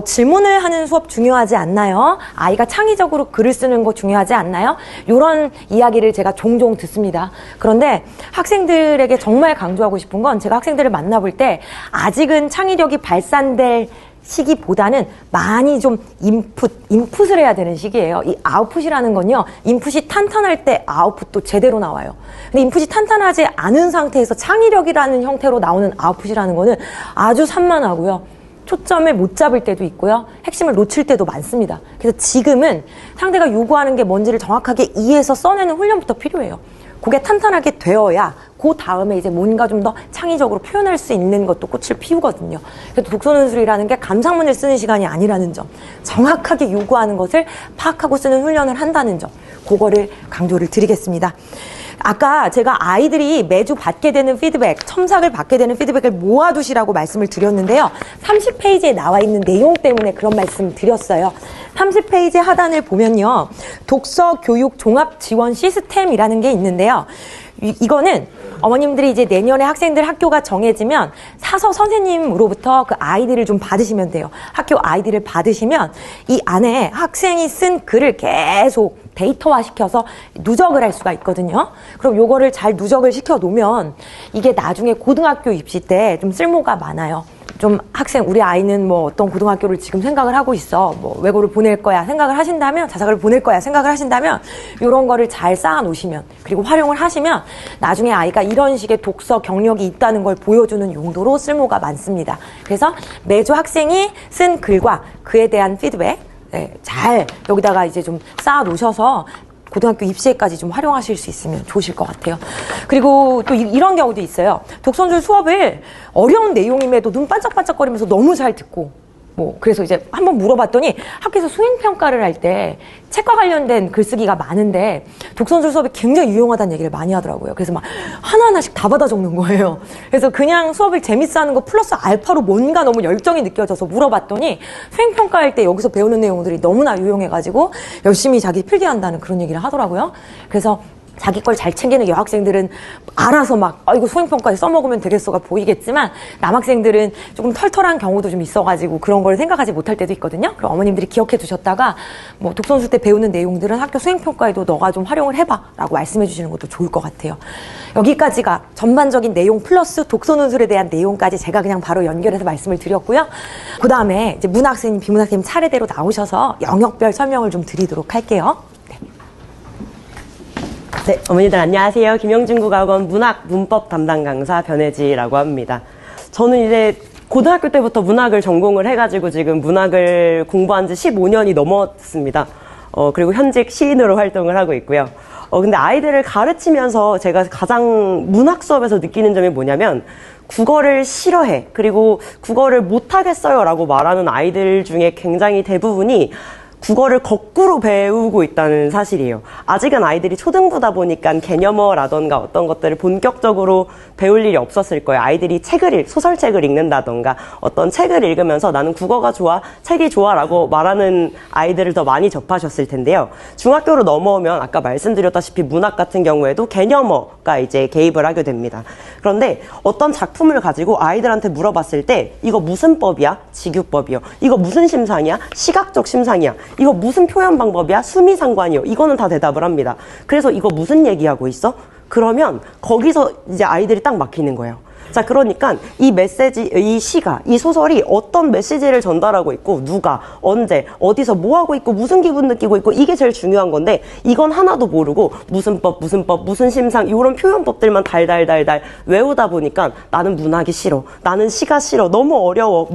질문을 하는 수업 중요하지 않나요? 아이가 창의적으로 글을 쓰는 거 중요하지 않나요? 이런 이야기를 제가 종종 듣습니다. 그런데 학생들에게 정말 강조하고 싶은 건 제가 학생들을 만나볼 때 아직은 창의력이 발산될 시기보다는 많이 좀 인풋을 해야 되는 시기예요. 이 아웃풋이라는 건요, 인풋이 탄탄할 때 아웃풋도 제대로 나와요. 근데 인풋이 탄탄하지 않은 상태에서 창의력이라는 형태로 나오는 아웃풋이라는 거는 아주 산만하고요. 초점을 못 잡을 때도 있고요. 핵심을 놓칠 때도 많습니다. 그래서 지금은 상대가 요구하는 게 뭔지를 정확하게 이해해서 써내는 훈련부터 필요해요. 그게 탄탄하게 되어야 그 다음에 이제 뭔가 좀 더 창의적으로 표현할 수 있는 것도 꽃을 피우거든요. 그래서 독서논술이라는 게 감상문을 쓰는 시간이 아니라는 점, 정확하게 요구하는 것을 파악하고 쓰는 훈련을 한다는 점, 그거를 강조를 드리겠습니다. 아까 제가 아이들이 매주 받게 되는 피드백, 첨삭을 받게 되는 피드백을 모아두시라고 말씀을 드렸는데요. 30페이지에 나와 있는 내용 때문에 그런 말씀 드렸어요. 30페이지 하단을 보면요. 독서 교육 종합 지원 시스템이라는 게 있는데요. 이거는 어머님들이 이제 내년에 학생들 학교가 정해지면 사서 선생님으로부터 그 아이디를 좀 받으시면 돼요. 학교 아이디를 받으시면 이 안에 학생이 쓴 글을 계속 데이터화 시켜서 누적을 할 수가 있거든요. 그럼 요거를 잘 누적을 시켜 놓으면 이게 나중에 고등학교 입시 때 좀 쓸모가 많아요. 좀 학생, 우리 아이는 뭐 어떤 고등학교를 지금 생각을 하고 있어. 뭐 외고를 보낼 거야 생각을 하신다면, 자사고를 보낼 거야 생각을 하신다면 요런 거를 잘 쌓아 놓으시면, 그리고 활용을 하시면 나중에 아이가 이런 식의 독서 경력이 있다는 걸 보여주는 용도로 쓸모가 많습니다. 그래서 매주 학생이 쓴 글과 그에 대한 피드백, 네, 잘 여기다가 이제 좀 쌓아 놓으셔서 고등학교 입시에까지 좀 활용하실 수 있으면 좋으실 것 같아요. 그리고 또 이런 경우도 있어요. 독서줄 수업을 어려운 내용임에도 눈 반짝반짝거리면서 너무 잘 듣고, 그래서 이제 한번 물어봤더니 학교에서 수행평가를 할 때 책과 관련된 글쓰기가 많은데 독서줄 수업이 굉장히 유용하다는 얘기를 많이 하더라고요. 그래서 막 하나하나씩 다 받아 적는 거예요. 그래서 그냥 수업을 재밌어 하는 거 플러스 알파로 뭔가 너무 열정이 느껴져서 물어봤더니 수행평가할 때 여기서 배우는 내용들이 너무나 유용해가지고 열심히 자기 필기한다는 그런 얘기를 하더라고요. 그래서 자기 걸 잘 챙기는 여학생들은 알아서 막 이거 수행평가에 써먹으면 되겠어가 보이겠지만, 남학생들은 조금 털털한 경우도 좀 있어가지고 그런 걸 생각하지 못할 때도 있거든요. 그럼 어머님들이 기억해 두셨다가 독서술 때 배우는 내용들은 학교 수행평가에도 너가 좀 활용을 해봐 라고 말씀해 주시는 것도 좋을 것 같아요. 여기까지가 전반적인 내용 플러스 독서논술에 대한 내용까지 제가 그냥 바로 연결해서 말씀을 드렸고요. 그 다음에 이제 문학생님, 비문학생님 차례대로 나오셔서 영역별 설명을 좀 드리도록 할게요.
네, 어머니들 안녕하세요. 김영진국악원 문학 문법 담당 강사 변혜지라고 합니다. 저는 이제 고등학교 때부터 문학을 전공을 해가지고 지금 문학을 공부한 지 15년이 넘었습니다. 그리고 현직 시인으로 활동을 하고 있고요. 근데 아이들을 가르치면서 제가 가장 문학 수업에서 느끼는 점이 뭐냐면, 국어를 싫어해, 그리고 국어를 못하겠어요 라고 말하는 아이들 중에 굉장히 대부분이 국어를 거꾸로 배우고 있다는 사실이에요. 아직은 아이들이 초등부다 보니까 개념어라던가 어떤 것들을 본격적으로 배울 일이 없었을 거예요. 아이들이 소설책을 읽는다던가 어떤 책을 읽으면서 나는 국어가 좋아, 책이 좋아 라고 말하는 아이들을 더 많이 접하셨을 텐데요. 중학교로 넘어오면 아까 말씀드렸다시피 문학 같은 경우에도 개념어가 이제 개입을 하게 됩니다. 그런데 어떤 작품을 가지고 아이들한테 물어봤을 때 이거 무슨 법이야? 직유법이요. 이거 무슨 심상이야? 시각적 심상이야. 이거 무슨 표현 방법이야? 수미상관이요. 이거는 다 대답을 합니다. 그래서 이거 무슨 얘기하고 있어? 그러면 거기서 이제 아이들이 딱 막히는 거예요. 자, 그러니까 이 메시지, 이 시가, 이 소설이 어떤 메시지를 전달하고 있고, 누가, 언제, 어디서 뭐 하고 있고, 무슨 기분 느끼고 있고, 이게 제일 중요한 건데, 이건 하나도 모르고 무슨 법, 무슨 심상, 이런 표현법들만 달달달달 외우다 보니까 나는 문학이 싫어, 나는 시가 싫어, 너무 어려워,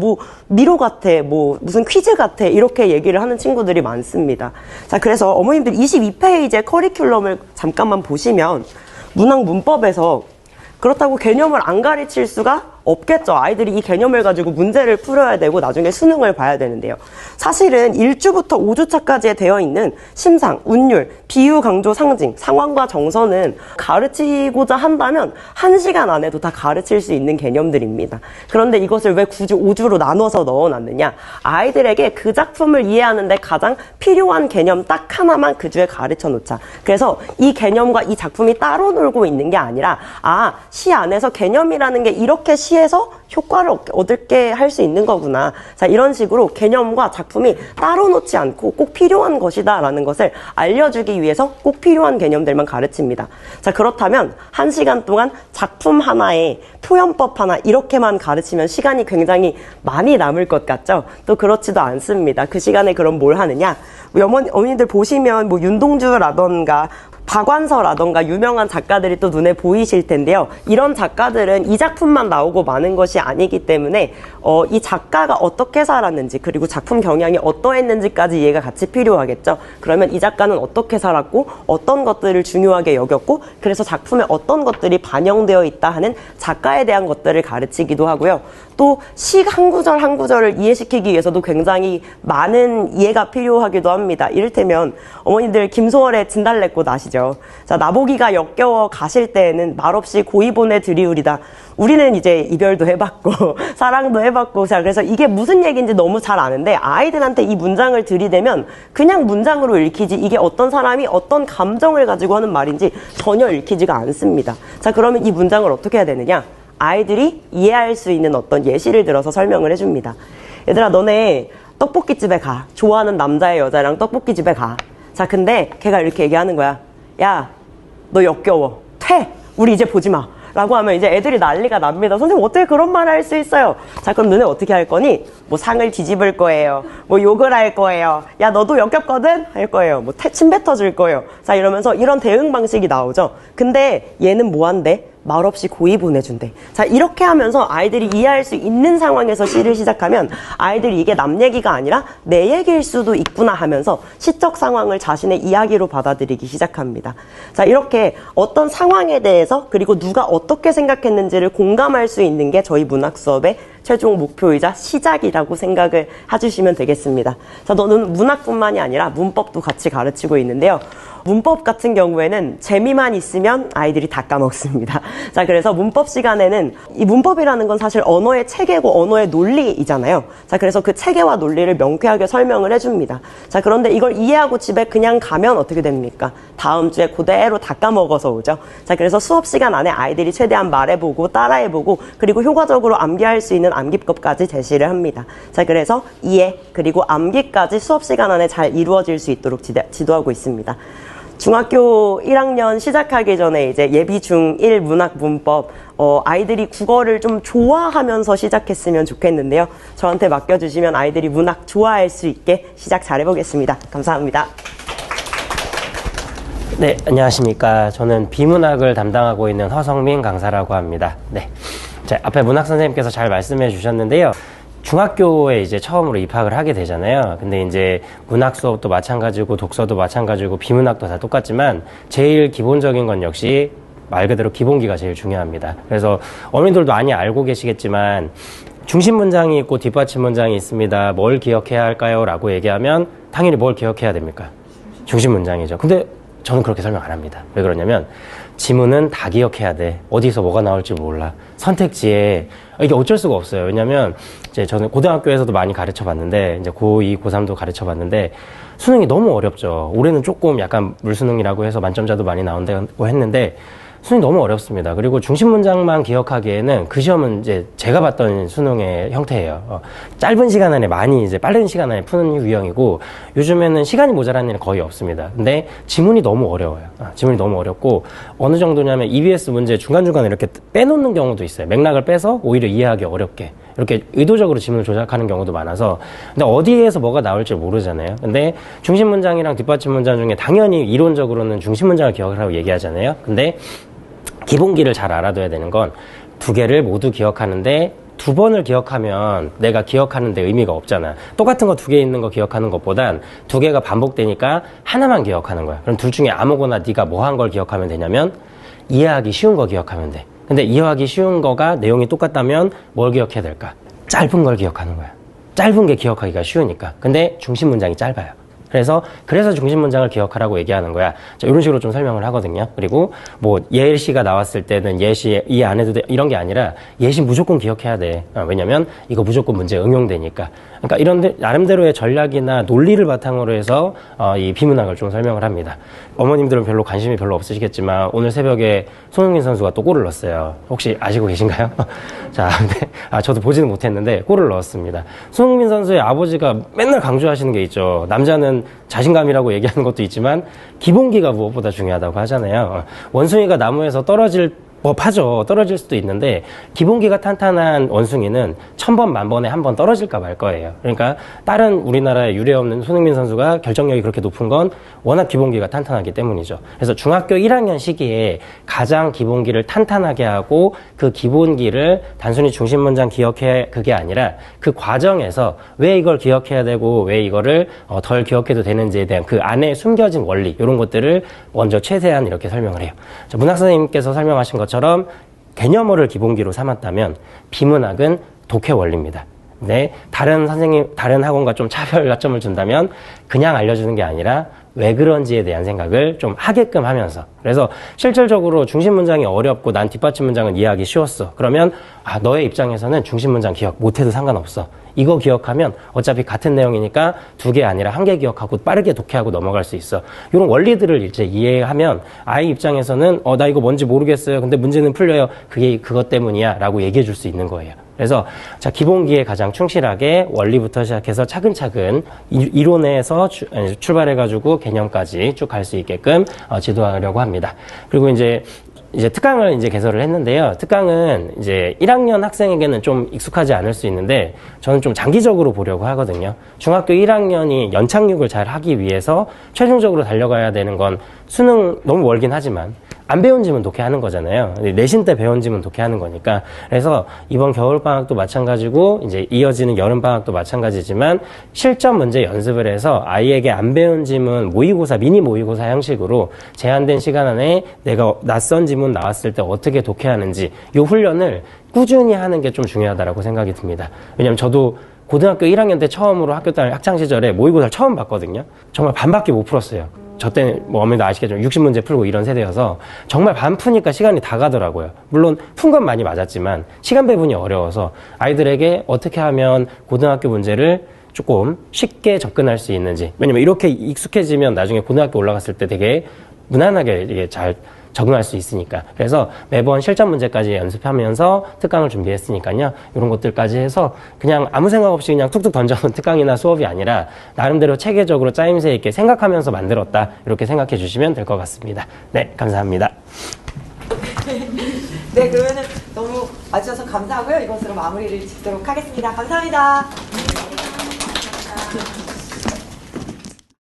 미로 같아, 무슨 퀴즈 같아, 이렇게 얘기를 하는 친구들이 많습니다. 자, 그래서 어머님들 22페이지의 커리큘럼을 잠깐만 보시면 문학 문법에서 그렇다고 개념을 안 가르칠 수가 없겠죠. 아이들이 이 개념을 가지고 문제를 풀어야 되고 나중에 수능을 봐야 되는데요. 사실은 1주부터 5주차까지 되어 있는 심상, 운율, 비유, 강조, 상징, 상황과 정서는 가르치고자 한다면 1시간 안에도 다 가르칠 수 있는 개념들입니다. 그런데 이것을 왜 굳이 5주로 나눠서 넣어놨느냐? 아이들에게 그 작품을 이해하는 데 가장 필요한 개념 딱 하나만 그 주에 가르쳐 놓자. 그래서 이 개념과 이 작품이 따로 놀고 있는 게 아니라, 시 안에서 개념이라는 게 이렇게 시에서 효과를 얻게 할 수 있는 거구나. 자, 이런 식으로 개념과 작품이 따로 놓지 않고 꼭 필요한 것이다 라는 것을 알려주기 위해서 꼭 필요한 개념들만 가르칩니다. 자, 그렇다면 1시간 동안 작품 하나에 표현법 하나 이렇게만 가르치면 시간이 굉장히 많이 남을 것 같죠? 또 그렇지도 않습니다. 그 시간에 그럼 뭘 하느냐? 어머니들 보시면 윤동주라던가 박완서라던가 유명한 작가들이 또 눈에 보이실 텐데요. 이런 작가들은 이 작품만 나오고 마는 것이 아니기 때문에 이 작가가 어떻게 살았는지, 그리고 작품 경향이 어떠했는지까지 이해가 같이 필요하겠죠. 그러면 이 작가는 어떻게 살았고 어떤 것들을 중요하게 여겼고, 그래서 작품에 어떤 것들이 반영되어 있다 하는 작가에 대한 것들을 가르치기도 하고요. 또 시 한 구절 한 구절을 이해시키기 위해서도 굉장히 많은 이해가 필요하기도 합니다. 이를테면 어머니들 김소월의 진달래꽃 아시죠? 시작이죠. 자, 나보기가 역겨워 가실 때에는 말없이 고이 보내 드리우리다. 우리는 이제 이별도 해봤고 사랑도 해봤고, 자, 그래서 이게 무슨 얘기인지 너무 잘 아는데 아이들한테 이 문장을 들이대면 그냥 문장으로 읽히지 이게 어떤 사람이 어떤 감정을 가지고 하는 말인지 전혀 읽히지가 않습니다. 자, 그러면 이 문장을 어떻게 해야 되느냐? 아이들이 이해할 수 있는 어떤 예시를 들어서 설명을 해줍니다. 얘들아, 너네 떡볶이집에 가. 좋아하는 남자의 여자랑 떡볶이집에 가. 자, 근데 걔가 이렇게 얘기하는 거야. 야, 너 역겨워. 퇴! 우리 이제 보지 마. 라고 하면 이제 애들이 난리가 납니다. 선생님, 어떻게 그런 말을 할 수 있어요? 자, 그럼 너네 어떻게 할 거니? 뭐 상을 뒤집을 거예요. 뭐 욕을 할 거예요. 야, 너도 역겹거든? 할 거예요. 뭐 침 뱉어줄 거예요. 자, 이러면서 이런 대응 방식이 나오죠. 근데 얘는 뭐 한대? 말없이 고이 보내준대. 자, 이렇게 하면서 아이들이 이해할 수 있는 상황에서 시를 시작하면 아이들이 이게 남 얘기가 아니라 내 얘기일 수도 있구나 하면서 시적 상황을 자신의 이야기로 받아들이기 시작합니다. 자, 이렇게 어떤 상황에 대해서 그리고 누가 어떻게 생각했는지를 공감할 수 있는 게 저희 문학 수업의 최종 목표이자 시작이라고 생각을 해주시면 되겠습니다. 자, 너는 문학뿐만이 아니라 문법도 같이 가르치고 있는데요. 문법 같은 경우에는 재미만 있으면 아이들이 다 까먹습니다. 자, 그래서 문법 시간에는 이 문법이라는 건 사실 언어의 체계고 언어의 논리이잖아요. 자, 그래서 그 체계와 논리를 명쾌하게 설명을 해줍니다. 자, 그런데 이걸 이해하고 집에 그냥 가면 어떻게 됩니까? 다음 주에 그대로 다 까먹어서 오죠. 자, 그래서 수업 시간 안에 아이들이 최대한 말해보고 따라해보고 그리고 효과적으로 암기할 수 있는 암기법까지 제시를 합니다. 자, 그래서 이해 그리고 암기까지 수업 시간 안에 잘 이루어질 수 있도록 지도하고 있습니다. 중학교 1학년 시작하기 전에 이제 예비 중1 문학 문법 아이들이 국어를 좀 좋아하면서 시작했으면 좋겠는데요. 저한테 맡겨주시면 아이들이 문학 좋아할 수 있게 시작 잘 해보겠습니다. 감사합니다.
네, 안녕하십니까. 저는 비문학을 담당하고 있는 허성민 강사라고 합니다. 네, 자, 앞에 문학 선생님께서 잘 말씀해 주셨는데요. 중학교에 이제 처음으로 입학을 하게 되잖아요. 근데 이제 문학 수업도 마찬가지고 독서도 마찬가지고 비문학도 다 똑같지만 제일 기본적인 건 역시 말 그대로 기본기가 제일 중요합니다. 그래서 어머님들도 많이 알고 계시겠지만 중심 문장이 있고 뒷받침 문장이 있습니다. 뭘 기억해야 할까요? 라고 얘기하면 당연히 뭘 기억해야 됩니까? 중심 문장이죠. 근데 저는 그렇게 설명 안 합니다. 왜 그러냐면 지문은 다 기억해야 돼. 어디서 뭐가 나올지 몰라. 선택지에 이게 어쩔 수가 없어요. 왜냐면 이제 저는 고등학교에서도 많이 가르쳐 봤는데 이제 고2, 고3도 가르쳐 봤는데 수능이 너무 어렵죠. 올해는 조금 약간 물수능이라고 해서 만점자도 많이 나온다고 했는데 수능이 너무 어렵습니다. 그리고 중심 문장만 기억하기에는 그 시험은 이제 제가 봤던 수능의 형태예요. 짧은 시간 안에 많이 이제 빠른 시간 안에 푸는 유형이고 요즘에는 시간이 모자란 일은 거의 없습니다. 근데 지문이 너무 어려워요. 지문이 너무 어렵고 어느 정도냐면 EBS 문제 중간중간에 이렇게 빼놓는 경우도 있어요. 맥락을 빼서 오히려 이해하기 어렵게 이렇게 의도적으로 지문을 조작하는 경우도 많아서 근데 어디에서 뭐가 나올지 모르잖아요. 근데 중심 문장이랑 뒷받침 문장 중에 당연히 이론적으로는 중심 문장을 기억을 하고 얘기하잖아요. 근데 기본기를 잘 알아둬야 되는 건 두 개를 모두 기억하는데 두 번을 기억하면 내가 기억하는데 의미가 없잖아. 똑같은 거 두 개 있는 거 기억하는 것보단 두 개가 반복되니까 하나만 기억하는 거야. 그럼 둘 중에 아무거나 네가 뭐 한 걸 기억하면 되냐면 이해하기 쉬운 거 기억하면 돼. 근데 이해하기 쉬운 거가 내용이 똑같다면 뭘 기억해야 될까? 짧은 걸 기억하는 거야. 짧은 게 기억하기가 쉬우니까. 근데 중심 문장이 짧아요. 그래서 중심 문장을 기억하라고 얘기하는 거야. 자, 이런 식으로 좀 설명을 하거든요. 그리고 뭐 예시가 나왔을 때는 예시 이해 안 해도 돼 이런 게 아니라 예시 무조건 기억해야 돼. 왜냐면 이거 무조건 문제에 응용되니까. 그러니까 이런 나름대로의 전략이나 논리를 바탕으로 해서 이 비문학을 좀 설명을 합니다. 어머님들은 별로 관심이 별로 없으시겠지만 오늘 새벽에 손흥민 선수가 또 골을 넣었어요. 혹시 아시고 계신가요? 자, 근데 저도 보지는 못했는데 골을 넣었습니다. 손흥민 선수의 아버지가 맨날 강조하시는 게 있죠. 남자는 자신감이라고 얘기하는 것도 있지만 기본기가 무엇보다 중요하다고 하잖아요. 원숭이가 나무에서 떨어질 법하죠. 떨어질 수도 있는데 기본기가 탄탄한 원숭이는 1000번 만번에 한 번 떨어질까 말 거예요. 그러니까 다른 우리나라에 유례없는 손흥민 선수가 결정력이 그렇게 높은 건 워낙 기본기가 탄탄하기 때문이죠. 그래서 중학교 1학년 시기에 가장 기본기를 탄탄하게 하고 그 기본기를 단순히 중심 문장 기억해 그게 아니라 그 과정에서 왜 이걸 기억해야 되고 왜 이거를 덜 기억해도 되는지에 대한 그 안에 숨겨진 원리 이런 것들을 먼저 최대한 이렇게 설명을 해요. 자, 문학 선생님께서 설명하신 것처럼 개념어를 기본기로 삼았다면 비문학은 독해 원리입니다. 네, 다른 학원과 좀 차별점을 준다면 그냥 알려주는 게 아니라 왜 그런지에 대한 생각을 좀 하게끔 하면서, 그래서 실질적으로 중심 문장이 어렵고 난 뒷받침 문장은 이해하기 쉬웠어. 그러면 너의 입장에서는 중심 문장 기억 못해도 상관없어. 이거 기억하면 어차피 같은 내용이니까 2개 아니라 1개 기억하고 빠르게 독해하고 넘어갈 수 있어. 이런 원리들을 이제 이해하면 아이 입장에서는 나 이거 뭔지 모르겠어요. 근데 문제는 풀려요. 그게 그것 때문이야 라고 얘기해 줄 수 있는 거예요. 그래서 자, 기본기에 가장 충실하게 원리부터 시작해서 차근차근 이론에서 출발해가지고 개념까지 쭉 갈 수 있게끔 지도하려고 합니다. 그리고 이제 특강을 이제 개설을 했는데요. 특강은 이제 1학년 학생에게는 좀 익숙하지 않을 수 있는데 저는 좀 장기적으로 보려고 하거든요. 중학교 1학년이 연착륙을 잘 하기 위해서 최종적으로 달려가야 되는 건 수능 너무 멀긴 하지만 안 배운 지문 독해하는 거잖아요. 내신 때 배운 지문 독해하는 거니까. 그래서 이번 겨울방학도 마찬가지고 이제 이어지는 여름방학도 마찬가지지만 실전 문제 연습을 해서 아이에게 안 배운 지문 모의고사, 미니 모의고사 형식으로 제한된 시간 안에 내가 낯선 지문 나왔을 때 어떻게 독해하는지 이 훈련을 꾸준히 하는 게 좀 중요하다고 생각이 듭니다. 왜냐면 저도 고등학교 1학년 때 처음으로 학창시절에 모의고사를 처음 봤거든요. 정말 반밖에 못 풀었어요. 저 때는 뭐 어머니도 아시겠지만 60문제 풀고 이런 세대여서 정말 반 푸니까 시간이 다 가더라고요. 물론 푼 건 많이 맞았지만 시간 배분이 어려워서 아이들에게 어떻게 하면 고등학교 문제를 조금 쉽게 접근할 수 있는지, 왜냐면 이렇게 익숙해지면 나중에 고등학교 올라갔을 때 되게 무난하게 이게 잘 적응할 수 있으니까. 그래서 매번 실전 문제까지 연습하면서 특강을 준비했으니까요. 이런 것들까지 해서 그냥 아무 생각 없이 그냥 툭툭 던져놓은 특강이나 수업이 아니라 나름대로 체계적으로 짜임새 있게 생각하면서 만들었다. 이렇게 생각해 주시면 될 것 같습니다. 네, 감사합니다.
네, 그러면은 너무 와주셔서 감사하고요. 이것으로 마무리를 짓도록 하겠습니다. 감사합니다.